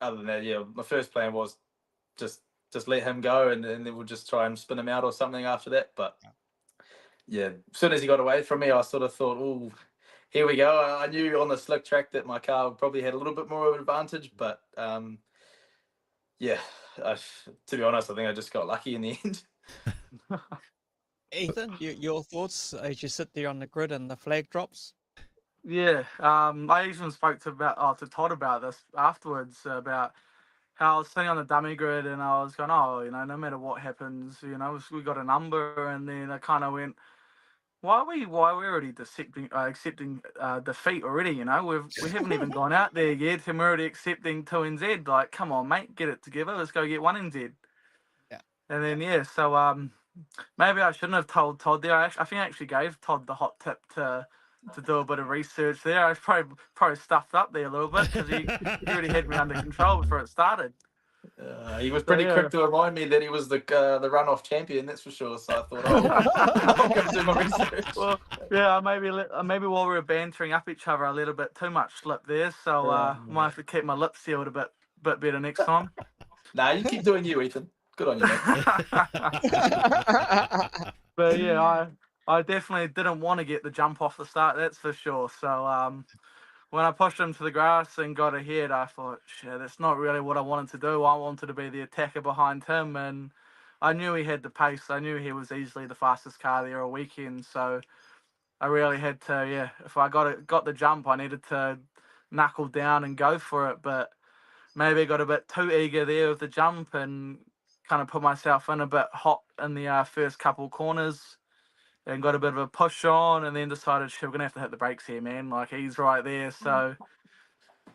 other than that, yeah, my first plan was just let him go, and then we'll just try and spin him out or something after that. But yeah, as soon as he got away from me, I sort of thought, oh, here we go. I knew on the slick track that my car probably had a little bit more of an advantage, but yeah, to be honest, I think I just got lucky in the end. Ethan, your thoughts as you sit there on the grid and the flag drops? Yeah, I even spoke to Todd about this afterwards, about how I was sitting on the dummy grid and I was going, oh, no matter what happens, we got a number, and then I kind of went, why are we already accepting defeat already? We haven't even gone out there yet, and we're already accepting 2 NZ. Like, come on, mate, get it together. Let's go get 1 NZ. Yeah. And then so maybe I shouldn't have told Todd there. I think I actually gave Todd the hot tip to do a bit of research there. I was probably stuffed up there a little bit, because he already had me under control before it started. He was pretty quick to remind me that he was the runoff champion, that's for sure. So I thought, I'm going to do my research. Well, yeah, maybe while we were bantering up each other, I let a bit too much slip there. So might have to keep my lips sealed a bit better next time. Nah, you keep doing you, Ethan. Good on you, mate. But yeah, I definitely didn't want to get the jump off the start, that's for sure. So when I pushed him to the grass and got ahead, I thought, shit, that's not really what I wanted to do. I wanted to be the attacker behind him, and I knew he had the pace. I knew he was easily the fastest car there all weekend. So I really had to, if I got the jump, I needed to knuckle down and go for it. But maybe I got a bit too eager there with the jump and kind of put myself in a bit hot in the first couple corners, and got a bit of a push on, and then decided, shit, we're going to have to hit the brakes here, man. Like, he's right there. So,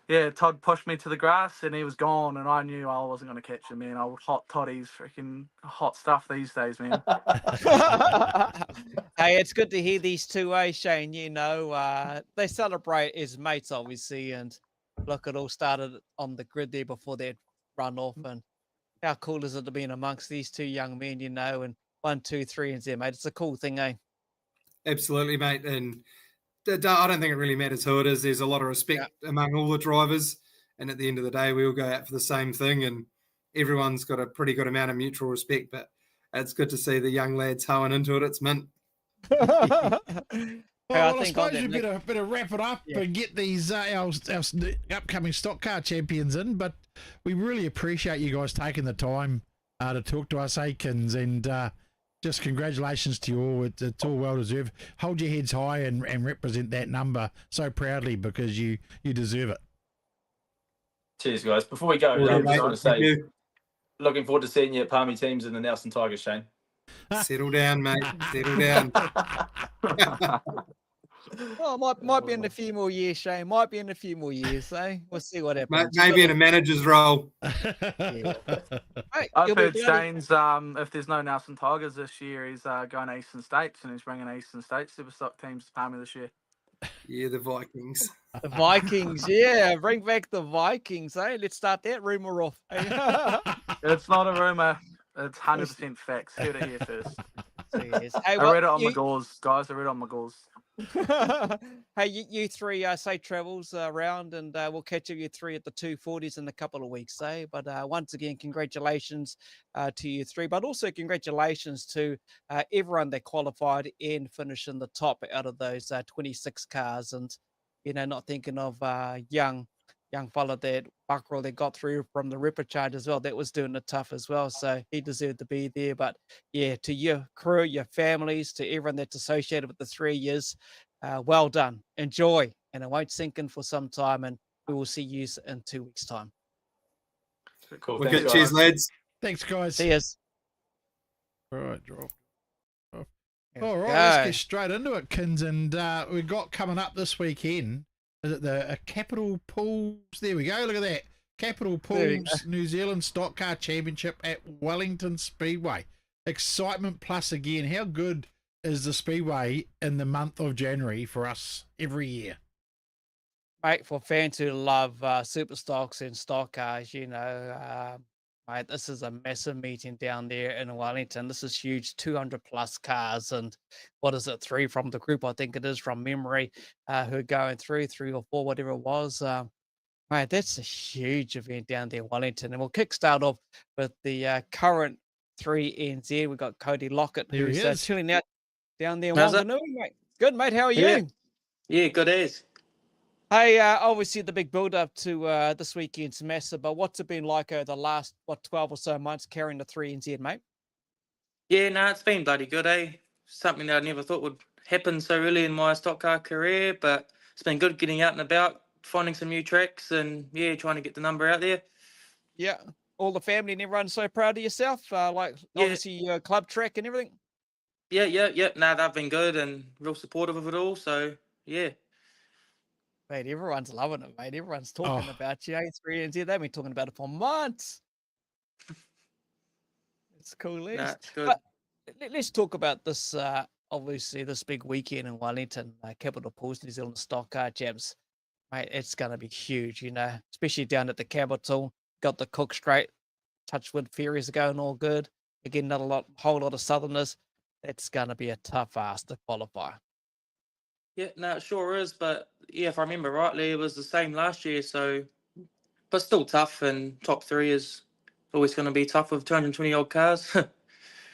yeah, Todd pushed me to the grass, and he was gone, and I knew I wasn't going to catch him, man. Old hot Toddy's freaking hot stuff these days, man. Hey, it's good to hear these two, Shane? They celebrate as mates, obviously, and look, it all started on the grid there before they'd run off, and how cool is it to be amongst these two young men, and 1, 2, 3 and Z, mate. It's a cool thing, eh? Absolutely, mate. And I don't think it really matters who it is. There's a lot of respect among all the drivers. And at the end of the day, we all go out for the same thing. And everyone's got a pretty good amount of mutual respect. But it's good to see the young lads hoeing into it. It's mint. Well, I suppose you better wrap it up and get these our upcoming stock car champions in. But we really appreciate you guys taking the time to talk to us, Akins, and just congratulations to you all. It's all well deserved. Hold your heads high and represent that number so proudly, because you deserve it. Cheers, guys. Before we go, I just want to say, looking forward to seeing you at Palmy Teams in the Nelson Tigers, Shane. Settle down, mate. Settle down. Well, might be in a few more years, Shane. Might be in a few more years, eh? We'll see what happens. Maybe in a manager's role. Hey, I've heard Shane's, if there's no Nelson Tigers this year, he's going to Eastern States, and he's bringing Eastern States SuperStock teams to Palmy this year. Yeah, the Vikings. The Vikings, yeah. Bring back the Vikings, eh? Let's start that rumour off. It's not a rumour. It's 100% facts. Heard it here first. Hey, I read it on my gauze, guys. I read it on my gauze. Hey, you three safe travels around, and we'll catch up you three at the 240s in a couple of weeks, eh? But once again, congratulations to you three, but also congratulations to everyone that qualified and finished in the top out of those 26 cars. And not thinking of young fella that Buckroll that got through from the Ripper charge as well. That was doing it tough as well. So he deserved to be there. But yeah, to your crew, your families, to everyone that's associated with the 3 years, well done. Enjoy. And it won't sink in for some time. And we will see you in 2 weeks' time. Cool. Thanks, cheers, lads. Thanks, guys. See yous. All right, drop. All right, let's get straight into it, Kins. And we've got coming up this weekend is it the Capital Pools? There we go. Look at that. Capital There you Pools New Zealand Stock Car Championship at Wellington Speedway. Excitement plus again. How good is the Speedway in the month of January for us every year? Mate, for fans who love super stocks and stock cars, you know, mate, this is a massive meeting down there in Wellington. This is huge, 200 plus cars, and what is it, 3 from the group, I think it is, from memory, who are going through, 3 or 4, whatever it was. Mate, that's a huge event down there in Wellington, and we'll kickstart off with the current 3 NZ. We've got Cody Lockett, There he who's is. chilling out down there in How's it? Wanganui, mate. Good, mate. How are Yeah. you? Yeah, good as. Hey, obviously the big build-up to this weekend's massive, but what's it been like over the last, 12 or so months carrying the 3 NZ, mate? Yeah, no, it's been bloody good, eh? Something that I never thought would happen so early in my stock car career, but it's been good getting out and about, finding some new tracks, and yeah, trying to get the number out there. Yeah, all the family and everyone's so proud of yourself, like Yeah. obviously your club track and everything. Yeah. No, they've been good and real supportive of it all. So yeah. Mate, everyone's loving it, mate. Everyone's talking Oh. about you, 3 NZ. They've been talking about it for months. It's cool, Nah, eh? it's good. But let's talk about this, obviously, this big weekend in Wellington, Capital Pools New Zealand Stock Car Champs. Mate, it's going to be huge, you know, especially down at the Capital. Got the Cook Straight, Touchwood ferries are going all good. Again, not a whole lot of Southerners. It's going to be a tough ask to qualify. Yeah, no, it sure is. But yeah, if I remember rightly, it was the same last year. So, but still tough. And top 3 is always going to be tough with 220 odd cars.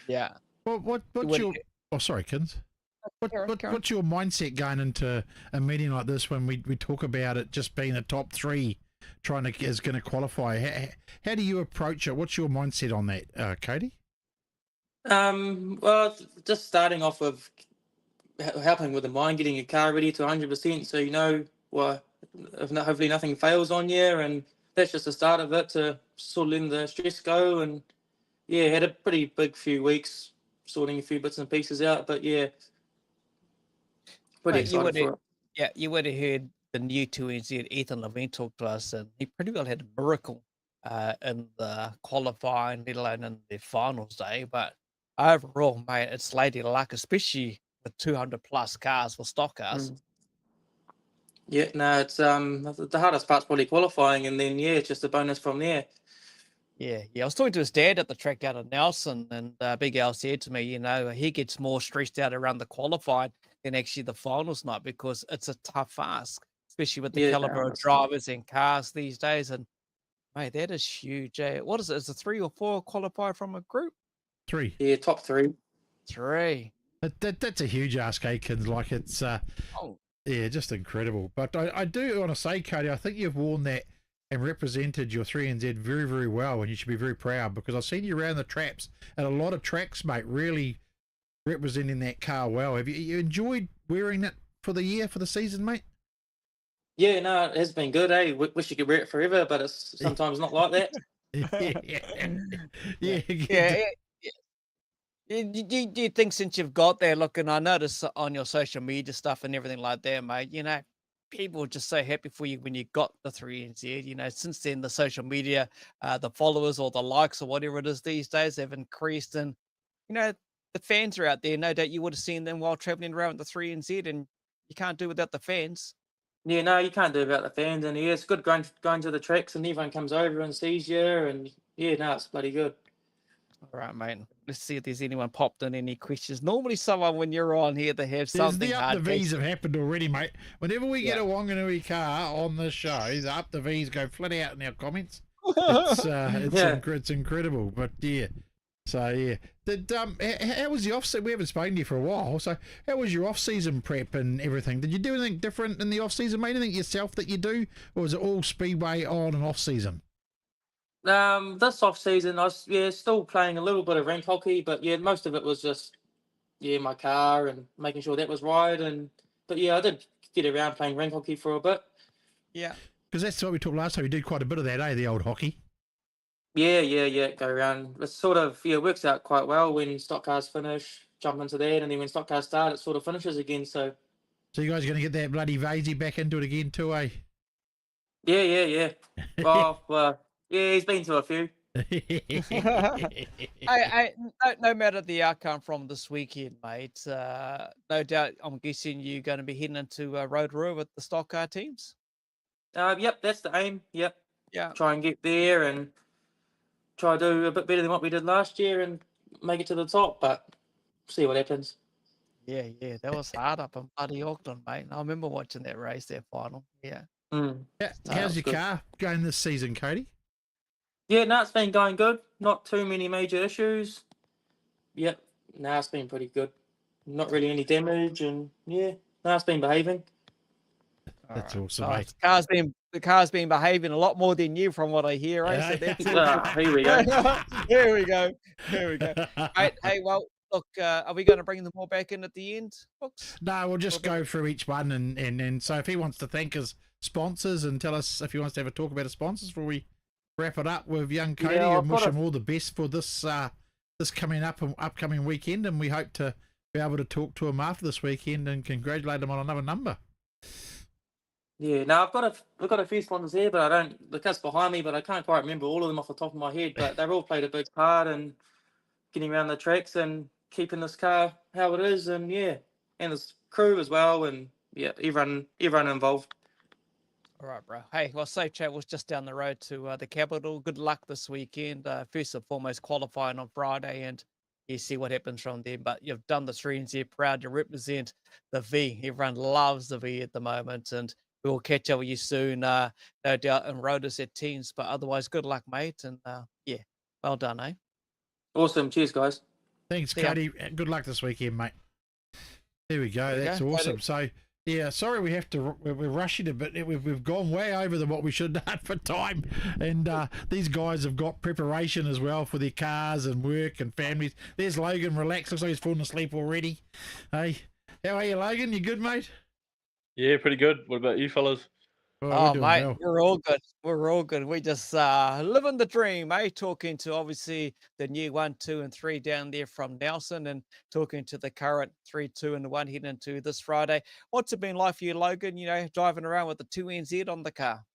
Yeah. What's would- your... Oh, sorry, Kins. Karen. What's your mindset going into a meeting like this when we talk about it just being a top 3 is going to qualify? How do you approach it? What's your mindset on that, Cody? Well, just starting off with helping with the mind, getting your car ready to 100%, so you know, well, if not, hopefully nothing fails on you, and that's just the start of it, to sort of letting the stress go. And yeah, had a pretty big few weeks sorting a few bits and pieces out, but yeah, pretty Mate, you excited for it. Yeah, you would have heard the new 2 NZ, Ethan Levien, talk to us, and he pretty well had a miracle in the qualifying, let alone in the finals day. But overall, mate, it's lady luck, especially with 200 plus cars for stock cars. Yeah, no, it's the hardest part's probably qualifying, and then yeah, it's just a bonus from there. Yeah. I was talking to his dad at the track out of Nelson, and Big Al said to me, you know, he gets more stressed out around the qualifying than actually the finals night, because it's a tough ask, especially with the Yeah, caliber of that's- drivers and cars these days. And mate, that is huge. What is it? Is it 3 or 4 qualify from a group? 3. Yeah, top 3. 3. That's a huge ask, Aikens. Like it's yeah, just incredible. But I do want to say, Cody, I think you've worn that and represented your 3NZ very, very well, and you should be very proud, because I've seen you around the traps at a lot of tracks, mate, really representing that car well. Have you enjoyed wearing it for the season, mate? Yeah, no, it has been good, eh? Wish you could wear it forever, but it's sometimes not like that. Yeah. Do you think since you've got there, look, and I notice on your social media stuff and everything like that, mate, you know, people are just so happy for you when you got the 3NZ. You know, since then, the social media, the followers or the likes or whatever it is these days have increased. And, you know, the fans are out there. No doubt you would have seen them while traveling around with the 3NZ, and you can't do without the fans. Yeah, no, you can't do about the fans, and yeah, it's good going to the tracks, and everyone comes over and sees you, and yeah, no, it's bloody good. All right, mate. Let's see if there's anyone popped in any questions. Normally, someone when you're on here, they have something. The up the hard V's have happened already, mate. Whenever we get Yeah. a Wanganui car on the show, the up the V's go flat out in our comments. It's incredible. But yeah, so yeah. How was the off season? We haven't spoken to you for a while. So how was your off season prep and everything? Did you do anything different in the off season, mate? Anything yourself that you do, or was it all Speedway on and off season? This off season, I was still playing a little bit of rank hockey, but yeah, most of it was just my car and making sure that was right. But yeah, I did get around playing rank hockey for a bit. Yeah. Because that's what we talked last time. We did quite a bit of that, the old hockey. Yeah, go around. It sort of works out quite well when stock cars finish, jump into that, and then when stock cars start, it sort of finishes again. So So you guys going to get that bloody Vasey back into it again too, eh? Yeah. Well, yeah, he's been to a few. No matter the outcome from this weekend, mate, no doubt I'm guessing you're going to be heading into Rotorua with the stock car teams. Yep, that's the aim. Yep. Yeah. Try and get there and try to do a bit better than what we did last year and make it to the top, but see what happens. Yeah, that was hard up in bloody Auckland, mate. I remember watching that race, that final. Yeah. How's your car going this season, Cody? Yeah, no, it's been going good. Not too many major issues. Yep, no, it's been pretty good. Not really any damage, and yeah, no, it's been behaving. That's awesome, Oh, mate. the car's been behaving a lot more than you, from what I hear. Eh? So that's Here we go. Here we go. Right, hey, well, look, are we going to bring them all back in at the end, folks? No, we'll just go through each one, and so if he wants to thank his sponsors and tell us if he wants to have a talk about his sponsors before we wrap it up with young Cody, and wish him all the best for this upcoming weekend, and we hope to be able to talk to him after this weekend and congratulate him on another number. Yeah, no, we've got a few sponsors here, but I don't. The car's behind me, but I can't quite remember all of them off the top of my head. But they've all played a big part in getting around the tracks and keeping this car how it is, and yeah, and this crew as well, and yeah, everyone involved. All right, bro. Hey, well, Safe Travel's just down the road to the capital. Good luck this weekend. First and foremost, qualifying on Friday, and you see what happens from there. But you've done the 3NZ proud to represent the V. Everyone loves the V at the moment, and we will catch up with you soon, no doubt, and Rotorua at teams. But otherwise, good luck, mate, and yeah, well done, eh? Awesome. Cheers, guys. Thanks, Cody. Good luck this weekend, mate. There we go. That's awesome. So, yeah, sorry we're rushing a bit. We've gone way over than what we should have done for time. And these guys have got preparation as well for their cars and work and families. There's Logan, relax. Looks like he's fallen asleep already. Hey, how are you, Logan? You good, mate? Yeah, pretty good. What about you fellas? Oh, mate, we're all good. We're all good. We just living the dream, eh? Talking to obviously the new 1, 2, and 3 down there from Nelson, and talking to the current 3, 2, and 1 heading into this Friday. What's it been like for you, Logan? You know, driving around with the 2NZ on the car.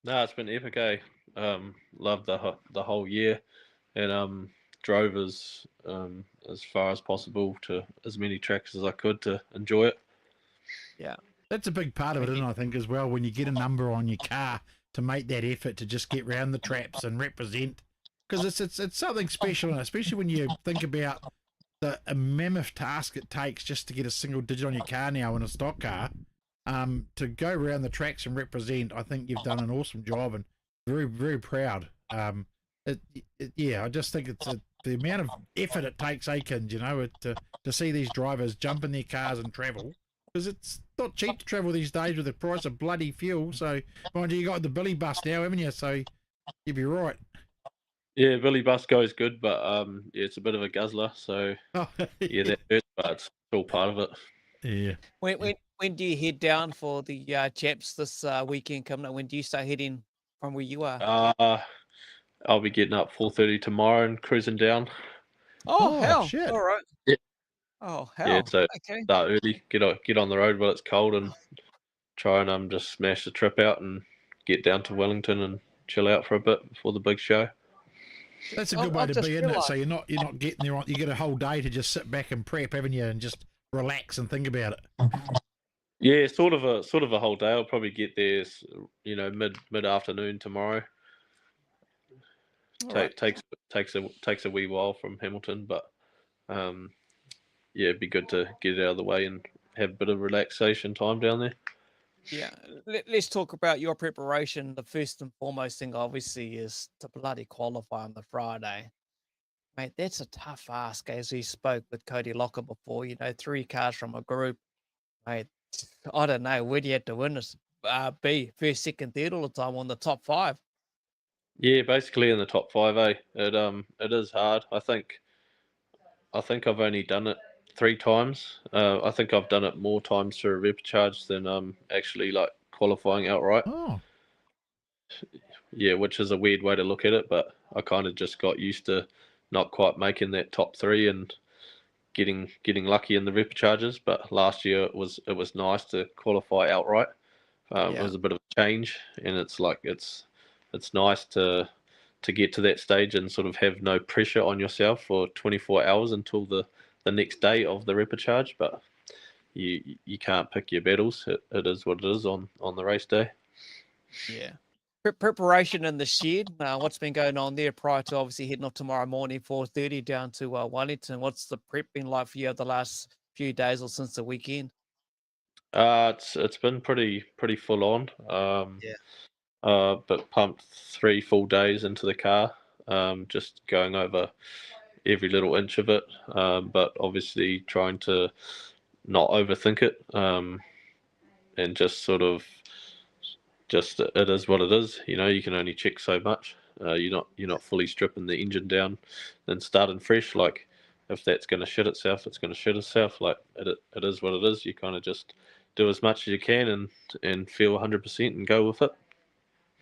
No, it's been epic. Loved the whole year, and drove as far as possible to as many tracks as I could to enjoy it. Yeah. That's a big part of it, isn't it, I think, as well, when you get a number on your car to make that effort to just get round the traps and represent. Because it's something special, and especially when you think about the mammoth task it takes just to get a single digit on your car now in a stock car, to go around the tracks and represent. I think you've done an awesome job, and very, very proud. Yeah, I just think it's the amount of effort it takes, Aikens, you know, to see these drivers jump in their cars and travel. Because it's not cheap to travel these days with the price of bloody fuel. So, mind you got the Billy bus now, haven't you? So, you'd be right. Yeah, Billy bus goes good, but yeah, it's a bit of a guzzler. So, yeah, that hurts, but it's all part of it. Yeah. When do you head down for the chaps this weekend coming up? When do you start heading from where you are? I'll be getting up 4:30 tomorrow and cruising down. Oh hell! Shit. All right. Yeah. Oh hell! Yeah, so okay. Start early, get on the road while it's cold, and try and just smash the trip out and get down to Wellington and chill out for a bit before the big show. That's a good way to be, isn't it? So you're not getting there. You get a whole day to just sit back and prep, haven't you, and just relax and think about it. Yeah, sort of a whole day. I'll probably get there, mid afternoon tomorrow. Takes a wee while from Hamilton, but yeah, it'd be good to get it out of the way and have a bit of relaxation time down there. Yeah, let's talk about your preparation. The first and foremost thing, obviously, is to bloody qualify on the Friday. Mate, that's a tough ask, as we spoke with Cody Lockett before. 3 cars from a group. Mate, I don't know. Where do you have to win this? Be first, second, third all the time on the top 5? Yeah, basically in the top 5, eh? It is hard. I think I've only done it 3 times. I think I've done it more times for a repcharge than actually like qualifying outright. Oh. Yeah, which is a weird way to look at it, but I kind of just got used to not quite making that top 3 and getting lucky in the repecharges. But last year it was nice to qualify outright. It was a bit of a change, and it's nice to get to that stage and sort of have no pressure on yourself for 24 hours until the next day of the repecharge. But you can't pick your battles. It is what it is on the race day. Yeah. Preparation in the shed. What's been going on there prior to obviously heading off tomorrow morning, 4:30 down to Wellington? What's the prep been like for you over the last few days or since the weekend? It's been pretty full on. But pumped 3 full days into the car, just going over every little inch of it. But obviously trying to not overthink it, and just sort of it is what it is. You know, you can only check so much. You're not fully stripping the engine down and starting fresh. Like, if that's going to shit itself, it's going to shit itself. Like, it is what it is. You kind of just do as much as you can and feel 100% and go with it.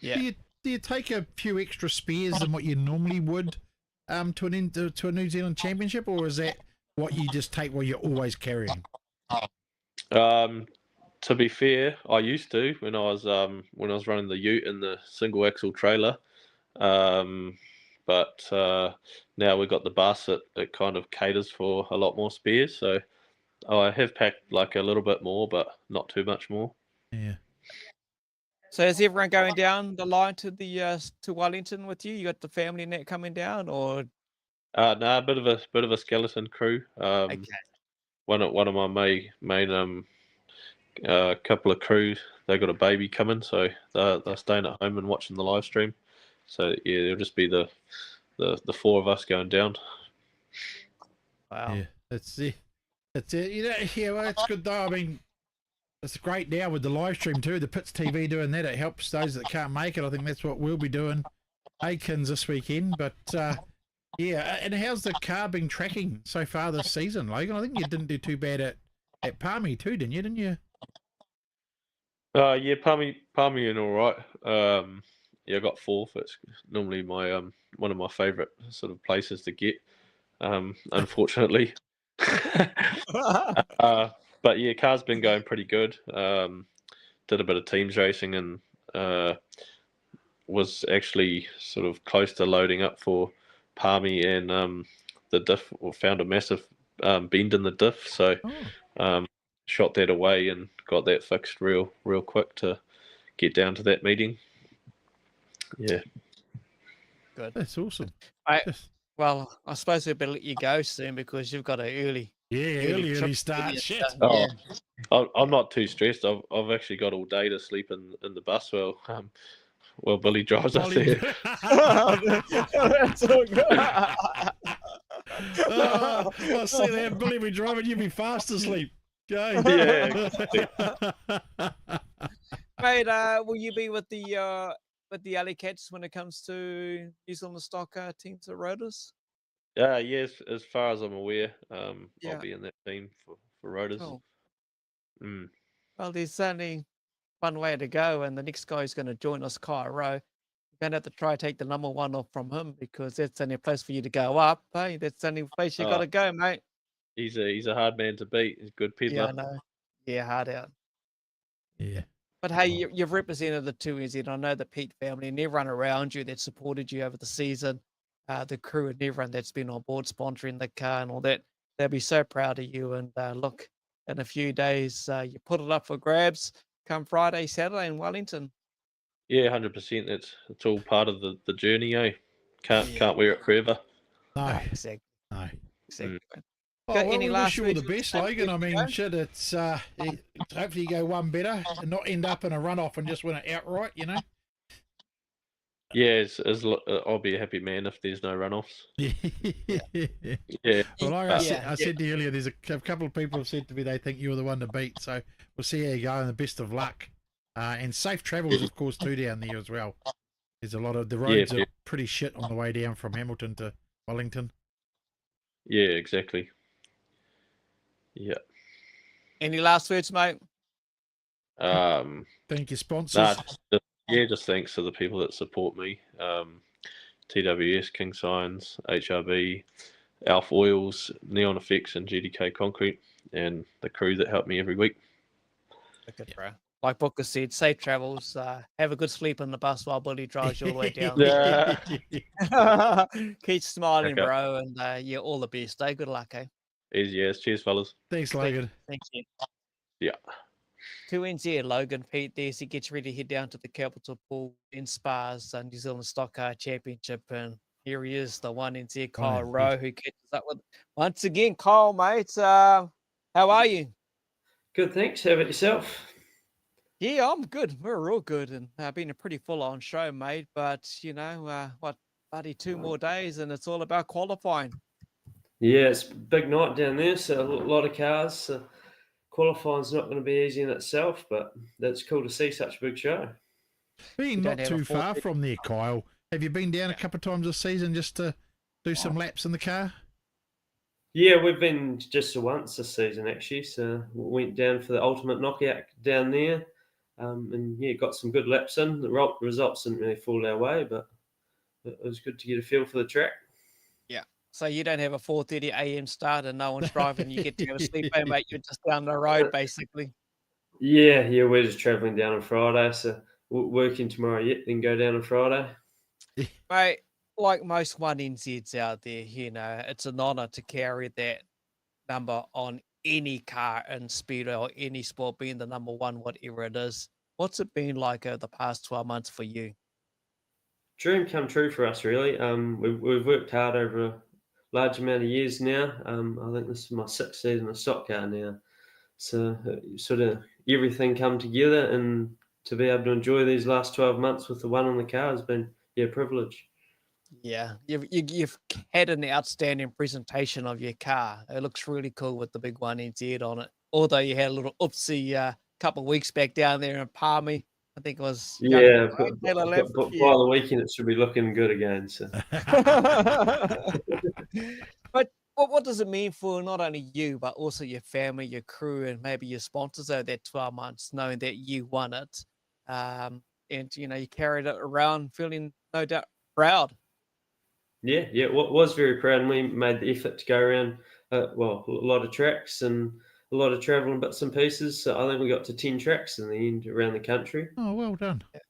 Yeah. Do you take a few extra spares than what you normally would to a New Zealand Championship, or is that what you just take what you're always carrying? To be fair, I used to when I was running the Ute in the single axle trailer, but now we've got the bus. It kind of caters for a lot more spares, so I have packed like a little bit more, but not too much more. Yeah. So is everyone going down the line to the to Wellington with you? You got the family and that coming down, or? No, a bit of a skeleton crew. Okay. One of my main couple of crews, they got a baby coming, so they're staying at home and watching the live stream. So yeah, it'll just be the 4 of us going down. Wow. Yeah, that's it. You know, yeah, well, it's good though. I mean, it's great now with the live stream too. The Pits TV doing that, it helps those that can't make it. I think that's what we'll be doing, Akins, this weekend. But yeah, and how's the car been tracking so far this season, Logan? I think you didn't do too bad at Palmy too, didn't you? Yeah, Palmy and all right. Yeah, I got 4th. It's normally my one of my favourite sort of places to get. Unfortunately. But yeah, car's been going pretty good. Did a bit of teams racing and was actually sort of close to loading up for Palmy, and the diff found a massive bend in the diff, so shot that away and got that fixed real quick to get down to that meeting. Yeah. Good. That's awesome. Well, I suppose we'll let you go soon because you've got an early start. Shit. Oh, I'm not too stressed. I've actually got all day to sleep in the bus while Billy drives us there. That's all good. I see that Billy be driving, you'd be fast asleep. Okay. Yeah. Mate, will you be with the Alley Cats when it comes to New Zealand stock teams at Roaders? Yes, as far as I'm aware, I'll be in that team for Roaders. Cool. Mm. Well, there's only one way to go, and the next guy who's going to join us, Kyle Rowe, you're going to have to try to take the number 1 off from him, because that's the only place for you to go up. Hey, that's the only place you got to go, mate. He's a hard man to beat. He's a good peddler. Yeah, I know. Yeah, hard out. Yeah. But hey, you've represented the 2NZ. I know the Pete family and everyone around you that supported you over the season, the crew and everyone that's been on board sponsoring the car and all that. They'll be so proud of you. And look, in a few days, you put it up for grabs come Friday, Saturday in Wellington. Yeah, 100%. It's all part of the journey, eh? Can't wear it forever. No, exactly. No, exactly. Well, we wish you all the best, Logan. I mean, shit, it's hopefully you go one better and not end up in a runoff and just win it outright, you know? Yeah, I'll be a happy man if there's no runoffs. Yeah. Well, like I said to you earlier, there's a couple of people have said to me they think you're the one to beat, so we'll see how you go and the best of luck. And safe travels, of course, too, down there as well. There's a lot of the roads are pretty shit on the way down from Hamilton to Wellington. Yeah, exactly. Yeah. Any last words, mate? Thank you, sponsors. Just thanks to the people that support me. TWS, King Signs, HRB, Alf Oils, Neon Effects, and GDK Concrete, and the crew that helped me every week. Good, bro. Like Booker said, safe travels. Have a good sleep on the bus while Billy drives you all the way down. Keep smiling, Okay. bro, and yeah, all the best. Good luck, eh? Easy as. Cheers, fellas. Thanks, Logan. Thank you. Yeah. 2NZ Logan Peat there as he gets ready to head down to the Capital Pool in Spa's New Zealand Stock Car Championship. And here he is, the 1NZ Kyle Rowe, who catches up with once again. Kyle, mate, how are you? Good, thanks. How about yourself? Yeah, I'm good. We're all good, and been a pretty full-on show, mate. But you know, what, buddy, 2 more days, and it's all about qualifying. Yeah, it's a big night down there, so a lot of cars. So qualifying's not going to be easy in itself, but that's cool to see such a big show. Being not too far from there, Kyle. Have you been down a couple of times this season just to do some laps in the car? Yeah, we've been just once this season, actually. So we went down for the ultimate knockout down there. And yeah, got some good laps in. The results didn't really fall our way, but it was good to get a feel for the track. Yeah. So you don't have a 4:30 a.m. start and no one's driving. You get to have a sleep, mate. You're just down the road, basically. Yeah, we're just travelling down on Friday, so we're working tomorrow yet, then go down on Friday. Mate, like most 1NZs out there, you know, it's an honour to carry that number on any car in Speedway or any sport, being the number 1, whatever it is. What's it been like over the past 12 months for you? Dream come true for us, really. We've worked hard over a large amount of years now. I think this is my 6th season of stock car now. So sort of everything come together, and to be able to enjoy these last 12 months with the one on the car has been a privilege. Yeah, you've had an outstanding presentation of your car. It looks really cool with the big 1NZ on it. Although you had a little oopsie couple of weeks back down there in Palmy. I think it was. Yeah, but by the weekend it should be looking good again. So. But what does it mean for not only you, but also your family, your crew, and maybe your sponsors over that 12 months, knowing that you won it? And, you know, you carried it around feeling no doubt proud. Yeah, was very proud, and we made the effort to go around, a lot of tracks and a lot of travelling bits and pieces. So I think we got to 10 tracks in the end around the country. Oh, well done. Yeah.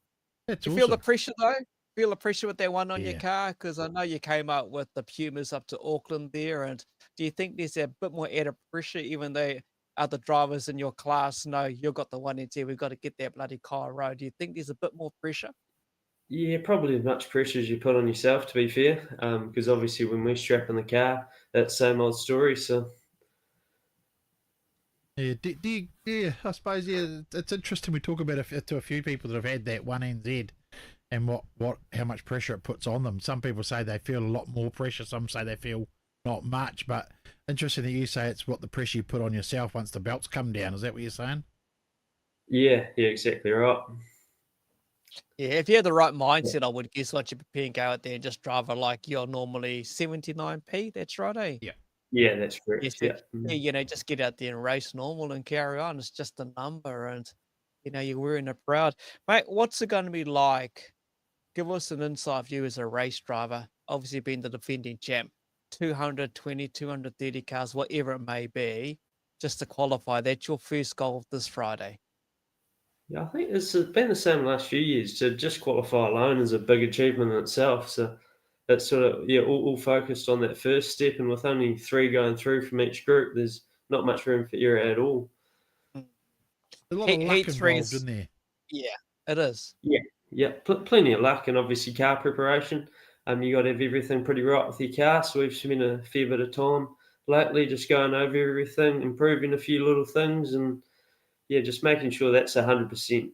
That's you awesome. Feel the pressure, though? Feel the pressure with that one on your car? Because I know you came up with the Pumas up to Auckland there, and do you think there's a bit more added pressure, even though other drivers in your class know you've got the 1NZ, we've got to get that bloody Kyle Rowe? Do you think there's a bit more pressure? Yeah, probably as much pressure as you put on yourself, to be fair, because obviously when we strap in the car, that's the same old story. So, yeah, I suppose it's interesting. We talk about it to a few people that have had that 1NZ and how much pressure it puts on them. Some people say they feel a lot more pressure. Some say they feel not much. But interesting that you say it's what the pressure you put on yourself once the belts come down. Is that what you're saying? Yeah, exactly right. Yeah, if you had the right mindset, I would guess what you prepare and go out there and just drive it like you're normally 79p. That's right, eh? Yeah, that's correct. Yes, Yeah. you know, just get out there and race normal and carry on. It's just a number, and you know, you're wearing it proud, mate. What's it going to be like? Give us an inside view as a race driver. Obviously, being the defending champ, 220, 230 cars, whatever it may be, just to qualify. That's your first goal this Friday. Yeah, I think it's been the same last few years. To just qualify alone is a big achievement in itself. So it's sort of all focused on that first step, and with only 3 going through from each group, there's not much room for error at all. A lot of luck involved in there. Yeah, it is. Yeah, plenty of luck, and obviously car preparation. You got to have everything pretty right with your car. So we've spent a fair bit of time lately just going over everything, improving a few little things, and just making sure that's 100%.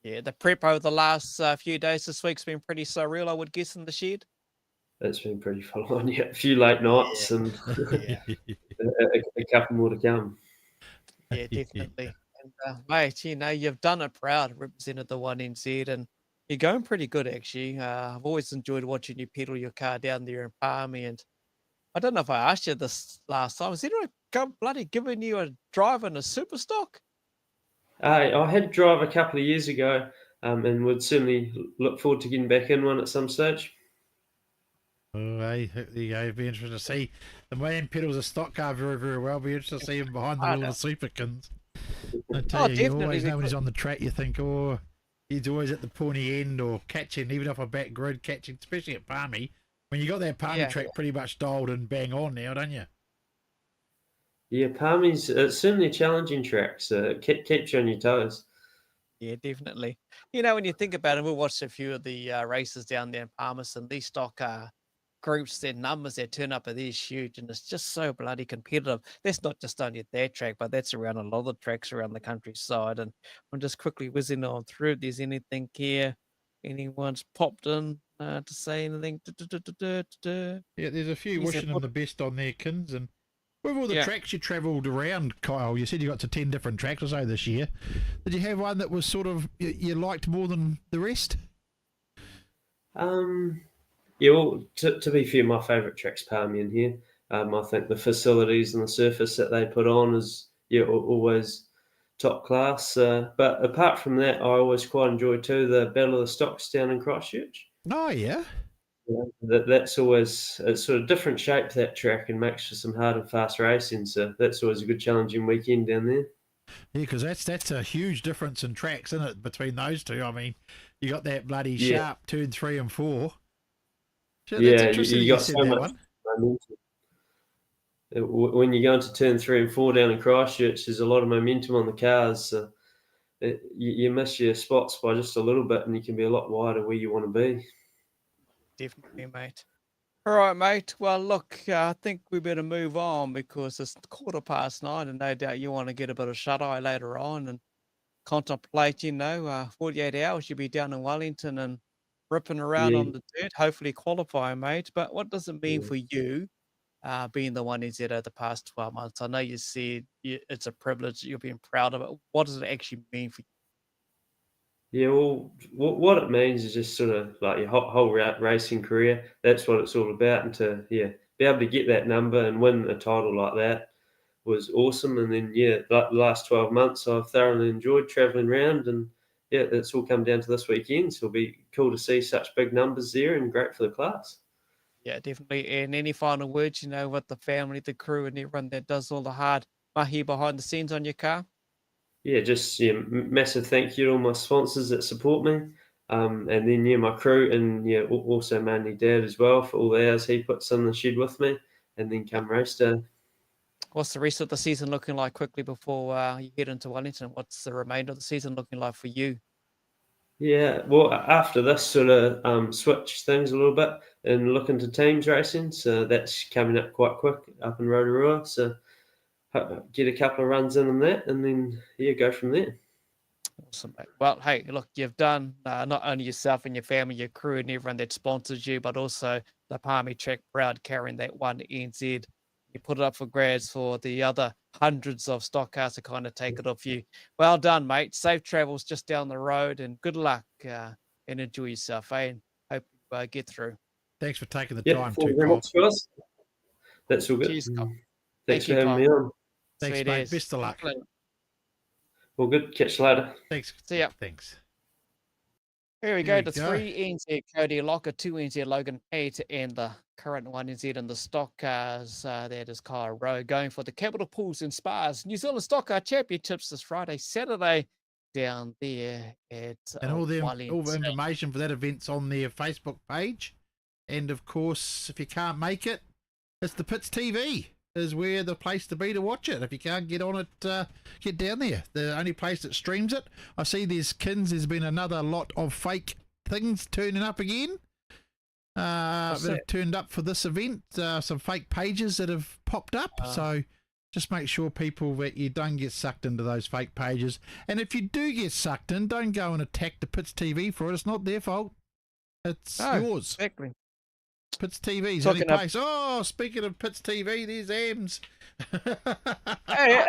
Yeah, the prep over the last few days this week's been pretty surreal, I would guess, in the shed. It's been pretty full on. Yeah, a few late nights and a couple more to come. Yeah, definitely. And mate, you know, you've done it proud, represented the 1NZ, and you're going pretty good, actually. I've always enjoyed watching you pedal your car down there in Palmy, and I don't know if I asked you this last time. Has anyone bloody given you a drive in a SuperStock? I had a drive a couple of years ago, and would certainly look forward to getting back in one at some stage. Oh, hey, there you go. It'd be interesting to see. The man pedals a stock car very, very well. Be interesting to see him behind the wheel of the Superkins. I tell you always know when he's on the track, you think, oh, he's always at the pointy end or catching, even off a back grid, catching, especially at Palmy. When you got that Palmy track pretty much dialed and bang on now, don't you? Yeah, Palmy's certainly a challenging track, so it keeps you on your toes. Yeah, definitely. You know, when you think about it, we watched a few of the races down there in Palmerston. These stock groups, their numbers, they turn up are these huge, and it's just so bloody competitive. That's not just only at their track, but that's around a lot of the tracks around the countryside. And I'm just quickly whizzing on through. If there's anything here, anyone's popped in to say anything. Yeah, there's a few wishing them the best on their Kins, and with all the tracks you travelled around, Kyle, you said you got to 10 different tracks or so this year. Did you have one that was sort of you liked more than the rest? Yeah, well, to be fair, my favourite track's Palmy in here. I think the facilities and the surface that they put on is always top class. But apart from that, I always quite enjoy too the Battle of the Stocks down in Christchurch. Oh yeah. That's always a sort of different shape, that track, and makes for some hard and fast racing. So that's always a good challenging weekend down there. Yeah, because that's a huge difference in tracks, isn't it, between those two? I mean, you got that bloody sharp turn 3 and 4. So that's interesting you got so much momentum. When you go into turn 3 and 4 down in Christchurch, there's a lot of momentum on the cars. So you miss your spots by just a little bit, and you can be a lot wider where you want to be. Definitely, mate. All right, mate. Well, look, I think we better move on because it's 9:15, and no doubt you want to get a bit of shut-eye later on and contemplate, 48 hours you'll be down in Wellington and ripping around on the dirt, hopefully qualifying, mate. But what does it mean for you being the one NZ over the past 12 months? I know you said it's a privilege, you're being proud of it. What does it actually mean for you? Yeah, well, what it means is just sort of like your whole racing career. That's what it's all about. And to be able to get that number and win a title like that was awesome. And then the last 12 months I've thoroughly enjoyed travelling around, and it's all come down to this weekend. So it'll be cool to see such big numbers there, and great for the class. Yeah, definitely. And any final words, with the family, the crew, and everyone that does all the hard mahi behind the scenes on your car? Yeah, just massive thank you to all my sponsors that support me, and then my crew, and also mainly Dad as well for all the hours he puts in the shed with me, and then come race day. What's the rest of the season looking like quickly before you head into Wellington? What's the remainder of the season looking like for you? Yeah, well, after this sort of switch things a little bit and look into teams racing, so that's coming up quite quick up in Rotorua. So get a couple of runs in on that, and then go from there. Awesome, mate. Well, hey, look, you've done not only yourself and your family, your crew, and everyone that sponsors you, but also the Palmy track proud, carrying that one NZ. You put it up for grabs for the other hundreds of stock cars to kind of take it off you. Well done, mate. Safe travels just down the road, and good luck and enjoy yourself, and hope you get through. Thanks for taking the time too, Cole. That's all good. Cheers, Cole. Thanks for having me on. Thanks, mate. Best of luck. Well, good. Catch you later. Thanks. See ya. Thanks. Here we go. 3 NZ Cody Lockett, 2 NZ Logan Peat, and the current 1 NZ in the stock cars. That is Kyle Rowe going for the Capital Pools and Spas New Zealand Stock Car Championships this Friday, Saturday down there at and all the Wellington. information for that event's on their Facebook page. And of course, if you can't make it, it's the Pits TV is where the place to be to watch it. If you can't get on it, get down there. The only place that streams it. I see there's There's been another lot of fake things turning up again. That have turned up for this event. Some fake pages that have popped up. So just make sure, people, that you don't get sucked into those fake pages. And if you do get sucked in, don't go and attack the Pits TV for it. It's not their fault. It's yours. Exactly. Pits TV's only place. Oh, speaking of Pits TV, there's Ammz. Hey,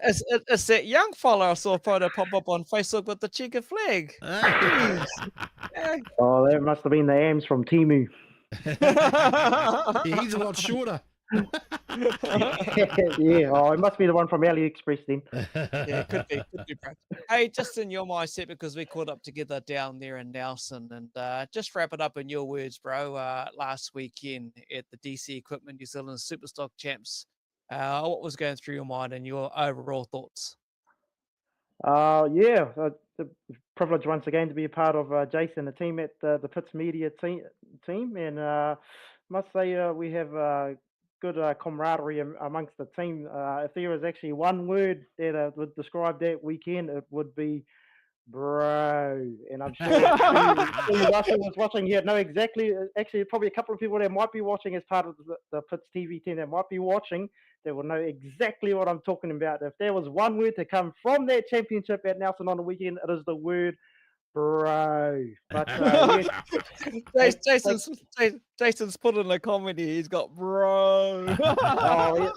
it's that young fella I saw a photo pop up on Facebook with the checker flag. Hey. Oh, that must have been the Ammz from Timu. He's a lot shorter. Yeah, oh, it must be the one from AliExpress then. Yeah, could be, bro. Hey, just in your mindset, because we caught up together down there in Nelson, and just wrap it up in your words, bro. Last weekend at the DC Equipment New Zealand Superstock Champs, what was going through your mind and your overall thoughts? Yeah, the privilege once again to be a part of Jason, the team at the Pitts Media team, and must say we have good camaraderie amongst the team. If there was actually one word that would describe that weekend, it would be bro. And I'm sure if Russell was watching, he'd know exactly. Actually, probably a couple of people that might be watching as part of the Pitts TV team that might be watching, they will know exactly what I'm talking about. If there was one word to come from that championship at Nelson on the weekend, it is the word bro. But Jason's put in a comedy. He's got bro. Oh, yeah.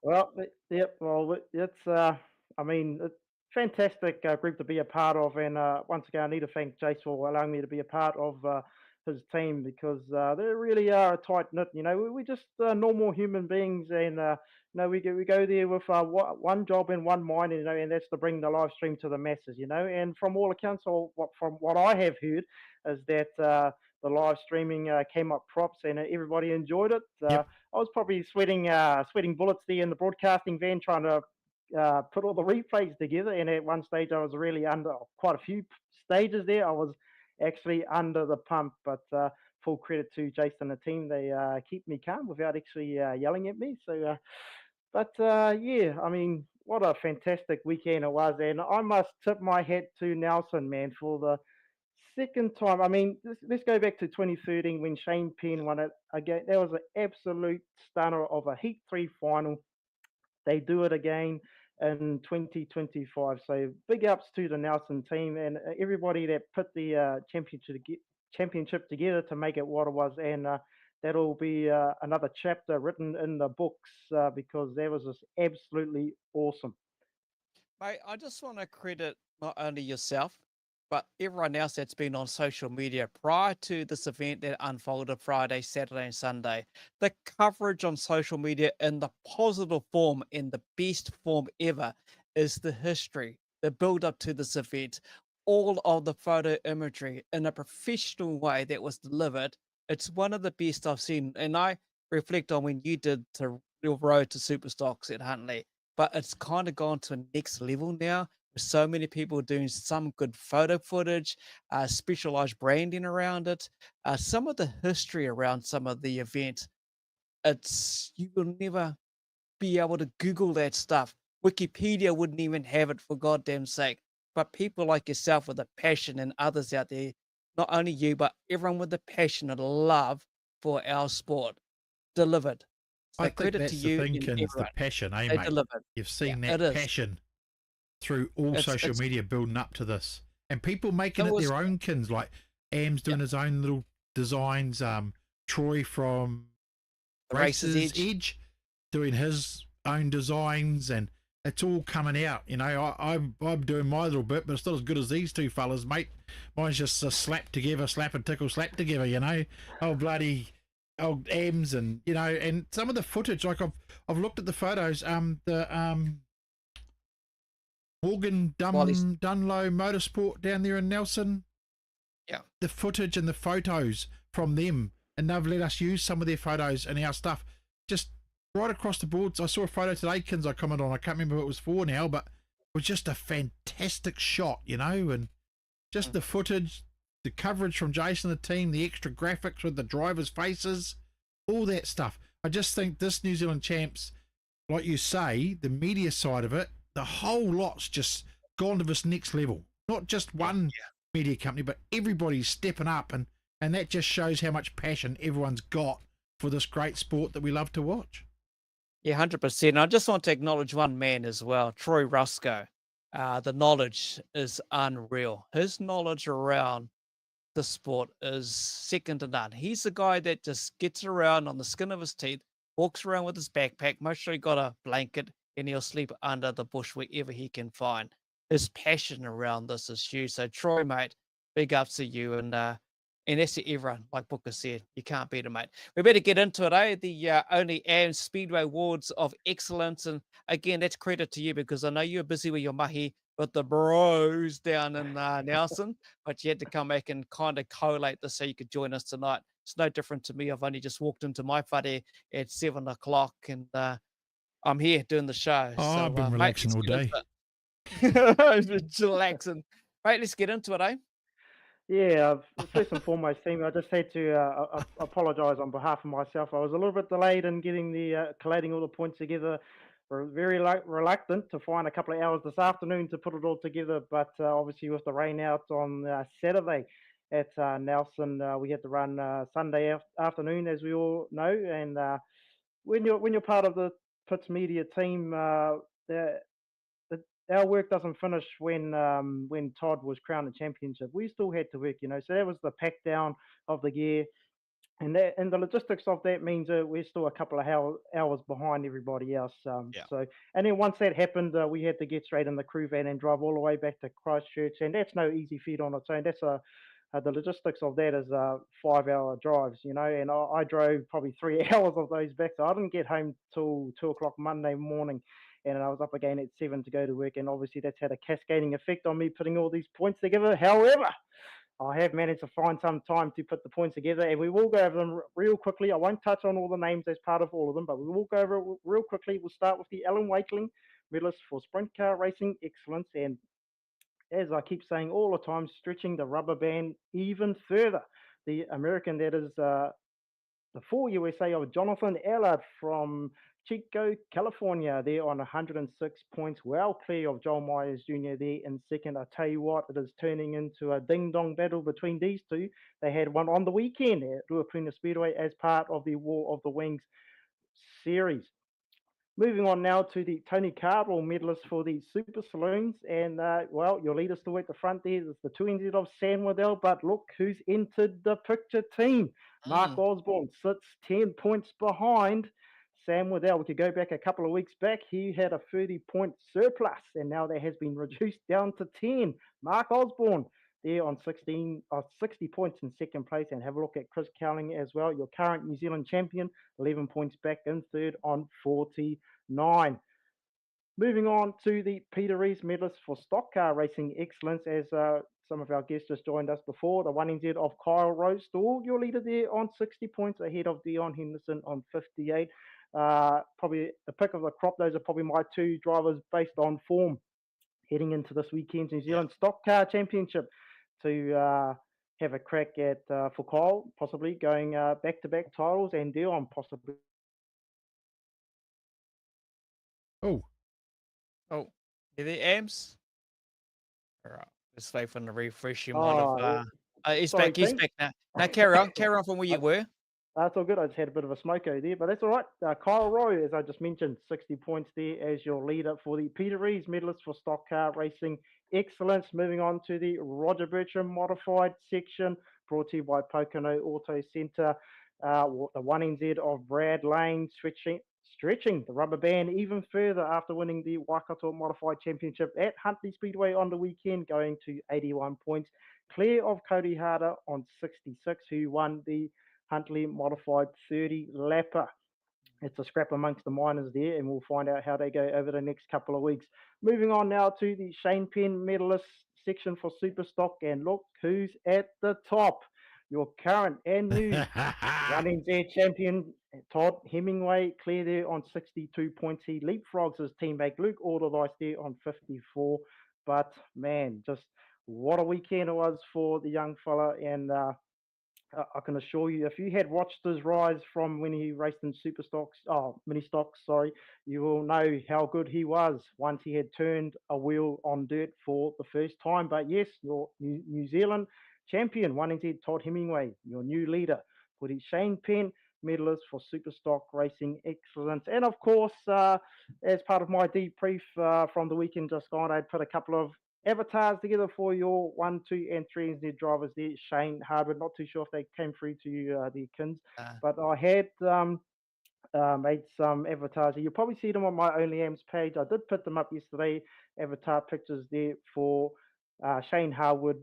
Well, yep. Well, it's I mean, it's fantastic group to be a part of, and once again, I need to thank Jace for allowing me to be a part of his team, because they really are a tight knit. You know, we're just normal human beings, and you know, we go there with one job and one mind, you know, and that's to bring the live stream to the masses. You know, and from all accounts, or from what I have heard, is that the live streaming came up props, and everybody enjoyed it. Yep. I was probably sweating bullets there in the broadcasting van, trying to put all the replays together. And at one stage, I was really under quite a few stages there. I was actually under the pump, but full credit to Jason and the team. They keep me calm without actually yelling at me. So, yeah, I mean, what a fantastic weekend it was. And I must tip my hat to Nelson, man, for the second time. I mean, let's go back to 2013 when Shane Penn won it again. That was an absolute stunner of a Heat 3 final. They do it again in 2025. So big ups to the Nelson team and everybody that put the championship together to make it what it was. And that'll be another chapter written in the books because that was just absolutely awesome. Mate, I just want to credit not only yourself, but everyone else that's been on social media prior to this event that unfolded Friday, Saturday, and Sunday. The coverage on social media in the positive form, in the best form ever, is the history, the build up to this event, all of the photo imagery in a professional way that was delivered. It's one of the best I've seen. And I reflect on when you did your road to Superstocks at Huntley, but it's kind of gone to a next level now. So many people doing some good photo footage, specialized branding around it, some of the history around some of the event. You will never be able to Google that stuff. Wikipedia wouldn't even have it, for goddamn sake. But people like yourself with a passion, and others out there, not only you, but everyone with a passion and a love for our sport, delivered. So I think credit that's to the you thing, and Kins, the everyone. passion, eh, They mate? delivered. You've seen Yeah, it that is. passion through all social It's media building up to this, and people making It it was their own, Kins, like Ammz doing his own little designs, Troy from the Races Racer's Edge. Edge doing his own designs, and it's all coming out. You know, I'm doing my little bit, but it's not as good as these two fellas, mate. Mine's just a slap together, slap and tickle, slap together. You know, old Ammz, and you know, and some of the footage, like I've looked at the photos. Morgan Dunlow Motorsport down there in Nelson. Yeah. The footage and the photos from them, and they've let us use some of their photos and our stuff just right across the boards. I saw a photo today, Kins, I commented on. I can't remember what it was for now, but it was just a fantastic shot, you know, and just the footage, the coverage from Jason and the team, the extra graphics with the drivers' faces, all that stuff. I just think this New Zealand Champs, like you say, the media side of it, the whole lot's just gone to this next level. Not just one media company, but everybody's stepping up, and that just shows how much passion everyone's got for this great sport that we love to watch. Yeah, 100%. I just want to acknowledge one man as well, Troy Rusco. The knowledge is unreal. His knowledge around the sport is second to none. He's the guy that just gets around on the skin of his teeth, walks around with his backpack, most sure he got a blanket, and he'll sleep under the bush wherever he can find. His passion around this is huge. So Troy, mate, big ups to you, and And that's to everyone, like Booker said. You can't beat it, mate. We better get into it, eh? The Only Ammz Speedway Awards of Excellence. And again, that's credit to you because I know you're busy with your mahi with the bros down in Nelson, but you had to come back and kind of collate this so you could join us tonight. It's no different to me. I've only just walked into my whare at 7 o'clock and I'm here doing the show. Oh, so, I've been relaxing all day. Relaxing. Mate, let's get into it, eh? Yeah, first and foremost, team, I just had to apologise on behalf of myself. I was a little bit delayed in getting the collating all the points together. We're very reluctant to find a couple of hours this afternoon to put it all together, but obviously with the rain out on Saturday at Nelson, we had to run Sunday afternoon, as we all know. And when you're part of the Pitts Media team, our work doesn't finish when Todd was crowned the championship. We still had to work, So that was the pack down of the gear, and the logistics of that means that we're still a couple of hours behind everybody else. So, and then once that happened, we had to get straight in the crew van and drive all the way back to Christchurch, and that's no easy feat on its own. That's the logistics of that is 5-hour drives, and I drove probably 3 hours of those back. So I didn't get home till 2 o'clock Monday morning. And I was up again at 7 to go to work. And obviously that's had a cascading effect on me putting all these points together. However, I have managed to find some time to put the points together. And we will go over them real quickly. I won't touch on all the names as part of all of them, but we will go over it real quickly. We'll start with the Alan Wakeling medalist for Sprint Car Racing Excellence. And as I keep saying all the time, stretching the rubber band even further. The American, that is the 4 USA of Jonathan Allard from Chico, California, there on 106 points, well clear of Joel Myers Jr. there in second. I tell you what, it is turning into a ding-dong battle between these two. They had one on the weekend at Ruapuna Speedway as part of the War of the Wings series. Moving on now to the Tony Cardwell medalist for the Super Saloons. And, your leader still at the front there is the 2NZ of Sam Waddell. But look who's entered the picture team. Mark Osborne sits 10 points behind Sam Waddell. We could go back a couple of weeks back. He had a 30-point surplus, and now that has been reduced down to 10. Mark Osborne there on 60 points in second place. And have a look at Chris Cowling as well, your current New Zealand champion, 11 points back in third on 49. Moving on to the Peter Rees medalist for Stockcar Racing Excellence, as some of our guests just joined us before, the 1NZ of Kyle Rowe, still your leader there on 60 points ahead of Dion Henderson on 58. Probably the pick of the crop. Those are probably my two drivers based on form heading into this weekend's New Zealand Stock Car Championship to have a crack at for Kyle, possibly going back-to-back titles, and Dion possibly. Oh, are there Ammz? All right, let's wait for the refresh. You might have. He's back. He's back now. Now carry on from where you were. That's all good. I just had a bit of a smoko there, but that's all right. Kyle Rowe, as I just mentioned, 60 points there as your leader for the Peter Rees medalist for Stock Car Racing Excellence. Moving on to the Roger Bertram modified section, brought to you by Pocono Auto Centre. The 1NZ of Brad Lane stretching the rubber band even further after winning the Waikato Modified Championship at Huntly Speedway on the weekend, going to 81 points. Clear of Cody Harder on 66, who won the Huntly Modified 30-lapper. It's a scrap amongst the minors there, and we'll find out how they go over the next couple of weeks. Moving on now to the Shane Penn medalist section for SuperStock, and look who's at the top. Your current and new 1NZ champion, Todd Hemingway, clear there on 62 points. He leapfrogs his teammate Luke Alderdice there on 54. But, man, just what a weekend it was for the young fella. And I can assure you, if you had watched his rise from when he raced in mini stocks, you will know how good he was once he had turned a wheel on dirt for the first time. But yes, your New Zealand champion, 1NZ Todd Hemingway, your new leader for the Shane Penn medalist for SuperStock Racing Excellence. And of course, as part of my debrief from the weekend just gone, I'd put a couple of avatars together for your 1, 2, and 3 NZ drivers there. Shane Harwood, not too sure if they came through to you, the Kins, but I had made some avatars. You'll probably see them on my Only Ammz page. I did put them up yesterday, avatar pictures there for Shane Harwood,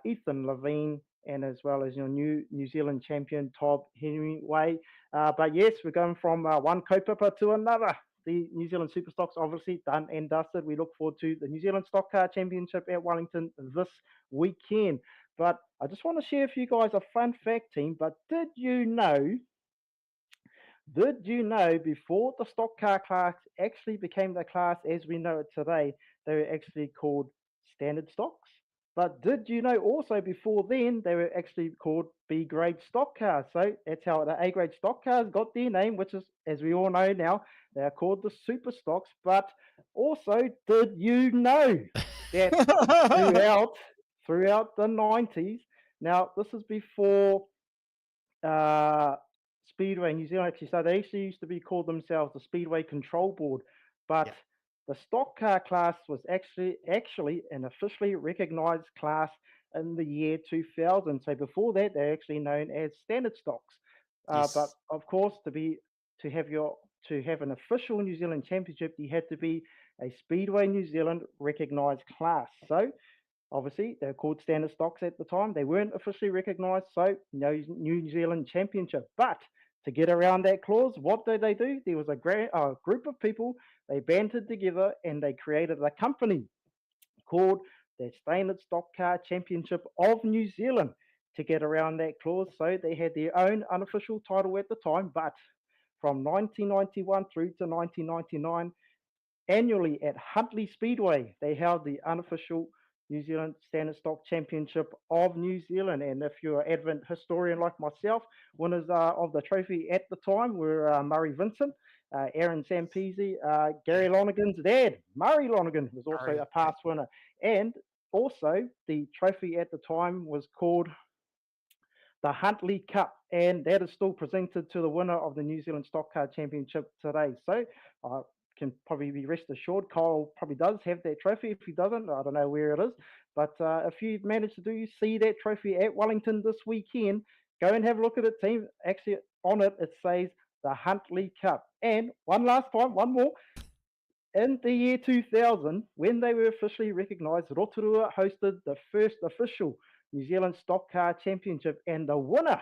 Ethan Levien, and as well as your new New Zealand champion, Todd Hemingway. But yes, we're going from one kaupapa to another. The New Zealand Superstocks obviously done and dusted. We look forward to the New Zealand Stock Car Championship at Wellington this weekend. But I just want to share with you guys a fun fact, team. But did you know before the stock car class actually became the class as we know it today, they were actually called standard stocks? But did you know also before then they were actually called B grade stock cars? So that's how the A grade stock cars got their name, which is, as we all know now, they are called the super stocks. But also, did you know that throughout the 90s, now this is before Speedway New Zealand actually, so they actually used to be called themselves the Speedway Control Board, but the stock car class was actually an officially recognized class in the year 2000. So before that, they're actually known as standard stocks. But of course, to have an official New Zealand championship, you had to be a Speedway New Zealand recognized class. So obviously, they're called standard stocks at the time. They weren't officially recognized, so no New Zealand championship. But to get around that clause, what did they do? There was a group of people, they banded together and they created a company called the Standard Stock Car Championship of New Zealand to get around that clause. So they had their own unofficial title at the time, but from 1991 through to 1999, annually at Huntly Speedway, they held the unofficial New Zealand Standard Stock Championship of New Zealand. And if you're an Advent historian like myself, winners of the trophy at the time were Murray Vincent, Aaron Zampese, Gary Lonergan's dad, Murray Lonergan, was also a past winner. And also the trophy at the time was called the Huntly Cup, and that is still presented to the winner of the New Zealand Stock Car Championship today. So can probably be rest assured Kyle probably does have that trophy. If he doesn't, I don't know where it is. But if you manage to see that trophy at Wellington this weekend, go and have a look at it, team. Actually, on it, it says the Huntly Cup. And one more. In the year 2000, when they were officially recognised, Rotorua hosted the first official New Zealand Stock Car Championship, and the winner,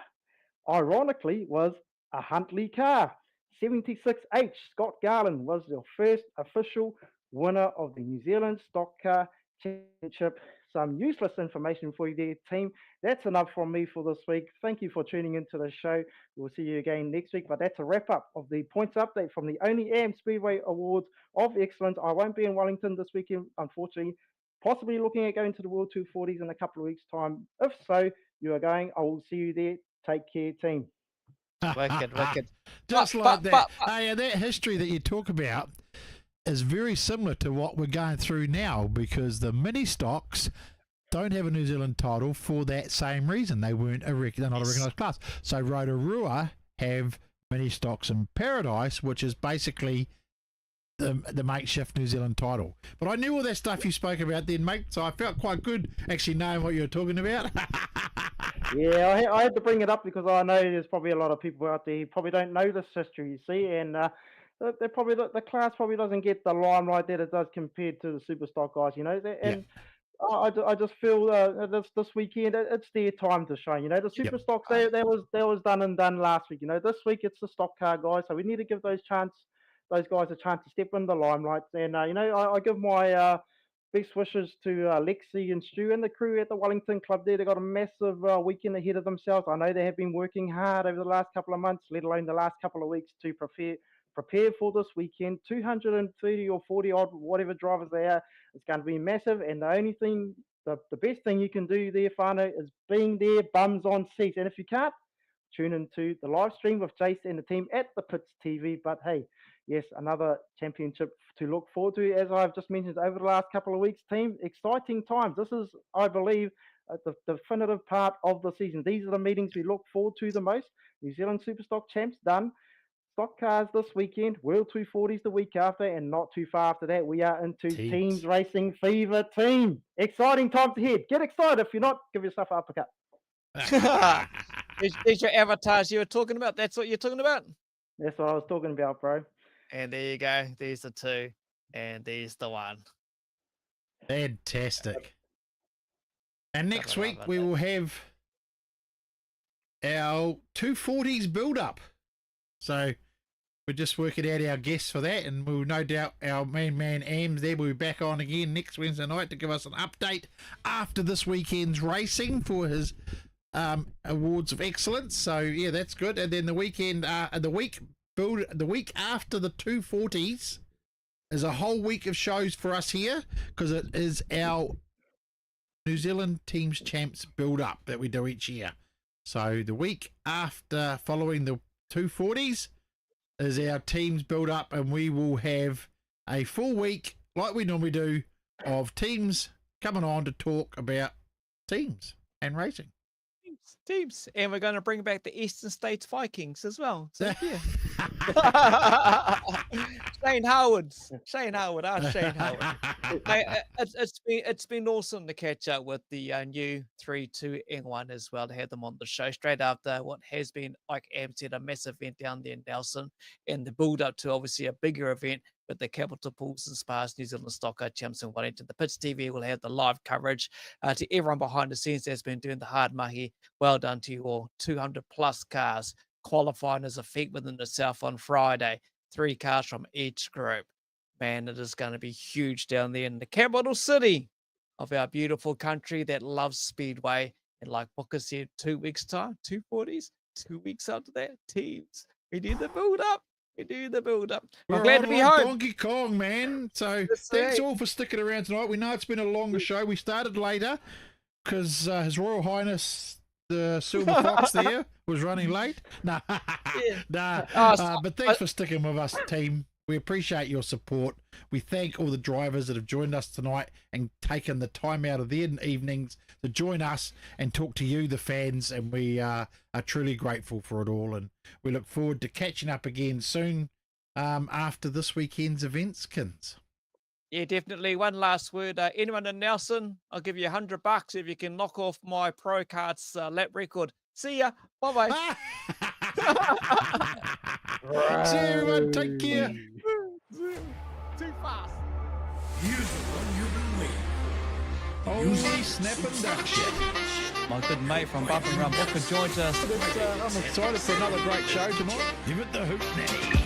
ironically, was a Huntly car. 76H Scott Garland was the first official winner of the New Zealand Stock Car Championship. Some useless information for you there, team. That's enough from me for this week. Thank you for tuning into the show. We'll see you again next week. But that's a wrap up of the points update from the Only Ammz Speedway Awards of Excellence. I won't be in Wellington this weekend, unfortunately. Possibly looking at going to the World 240s in a couple of weeks' time. If so, you are going. I will see you there. Take care, team. Wicked. Just like that. Hey, that history that you talk about is very similar to what we're going through now, because the mini stocks don't have a New Zealand title for that same reason. They're not a recognised class. So Rotorua have mini stocks in Paradise, which is basically the makeshift New Zealand title. But I knew all that stuff you spoke about then, mate, so I felt quite good actually knowing what you were talking about. Yeah, I had to bring it up because I know there's probably a lot of people out there who probably don't know this history, you see, and the class probably doesn't get the limelight that it does compared to the Superstock guys, you know. And I just feel this weekend it's their time to shine, you know. The Superstocks that was done and done last week, you know. This week it's the stock car guys, so we need to give those guys a chance to step in the limelight. And you know, I give my best wishes to Lexi and Stu and the crew at the Wellington Club there. They've got a massive weekend ahead of themselves. I know they have been working hard over the last couple of months, let alone the last couple of weeks, to prepare for this weekend. 230 or 40 odd, whatever drivers they are, it's going to be massive. And the best thing you can do there, Whānau, is being there, bums on seats. And if you can't, tune into the live stream with Jace and the team at the Pits TV. But hey, yes, another championship to look forward to, as I've just mentioned over the last couple of weeks, team. Exciting times. This is, I believe, the definitive part of the season. These are the meetings we look forward to the most. New Zealand Superstock champs done. Stock cars this weekend, World 240s the week after, and not too far after that, we are into teams racing fever, team. Exciting times ahead. Get excited. If you're not, give yourself an uppercut. There's your avatars you were talking about. That's what you're talking about? That's what I was talking about, bro. And there you go. There's the two. And there's the one. Fantastic. And next week we will have our 240s build-up. So we're just working out our guests for that, and we'll no doubt our man Ammz there will be back on again next Wednesday night to give us an update after this weekend's racing for his awards of excellence. So yeah, that's good. And then the weekend, the week after the 240s is a whole week of shows for us here, because it is our New Zealand Teams Champs build-up that we do each year. So the week after, following the 240s, is our teams build-up, and we will have a full week, like we normally do, of teams coming on to talk about teams and racing. Teams. And we're going to bring back the Eastern States Vikings as well. So, yeah. Shane Harwood. Shane Harwood. Mate, it's been awesome to catch up with the new 3-2-N1 as well, to have them on the show straight after what has been, like Ammz said, a massive event down there in Nelson, and the build up to obviously a bigger event with the Capital Pools and Spas New Zealand Stockcar Champs in Wellington. The Pits TV will have the live coverage to everyone behind the scenes that's been doing the hard mahi. Well done to you all. 200 plus cars qualifying as a feat within itself on Friday. 3 cars from each group. Man, it is going to be huge down there in the capital city of our beautiful country that loves Speedway. And like Booker said, 2 weeks' time, 240s, 2 weeks after that, teams. We do the build up. We do the build up. I'm glad to be home. Donkey Kong, man. So thanks all for sticking around tonight. We know it's been a longer show. We started later because His Royal Highness the Silver Fox there was running late. But thanks for sticking with us, team. We appreciate your support. We thank all the drivers that have joined us tonight and taken the time out of their evenings to join us and talk to you, the fans, and we are truly grateful for it all. And we look forward to catching up again soon after this weekend's events, Kins. Yeah, definitely. One last word. Anyone in Nelson, I'll give you $100 if you can knock off my Pro Carts lap record. See ya. Bye-bye. See you, everyone. Take care. Too fast. Here's the one you've been waiting for. Holy snapping duck shit. My good mate from Buff and Run Booker joins us. I'm excited for another great show tonight. Give it the hoot now.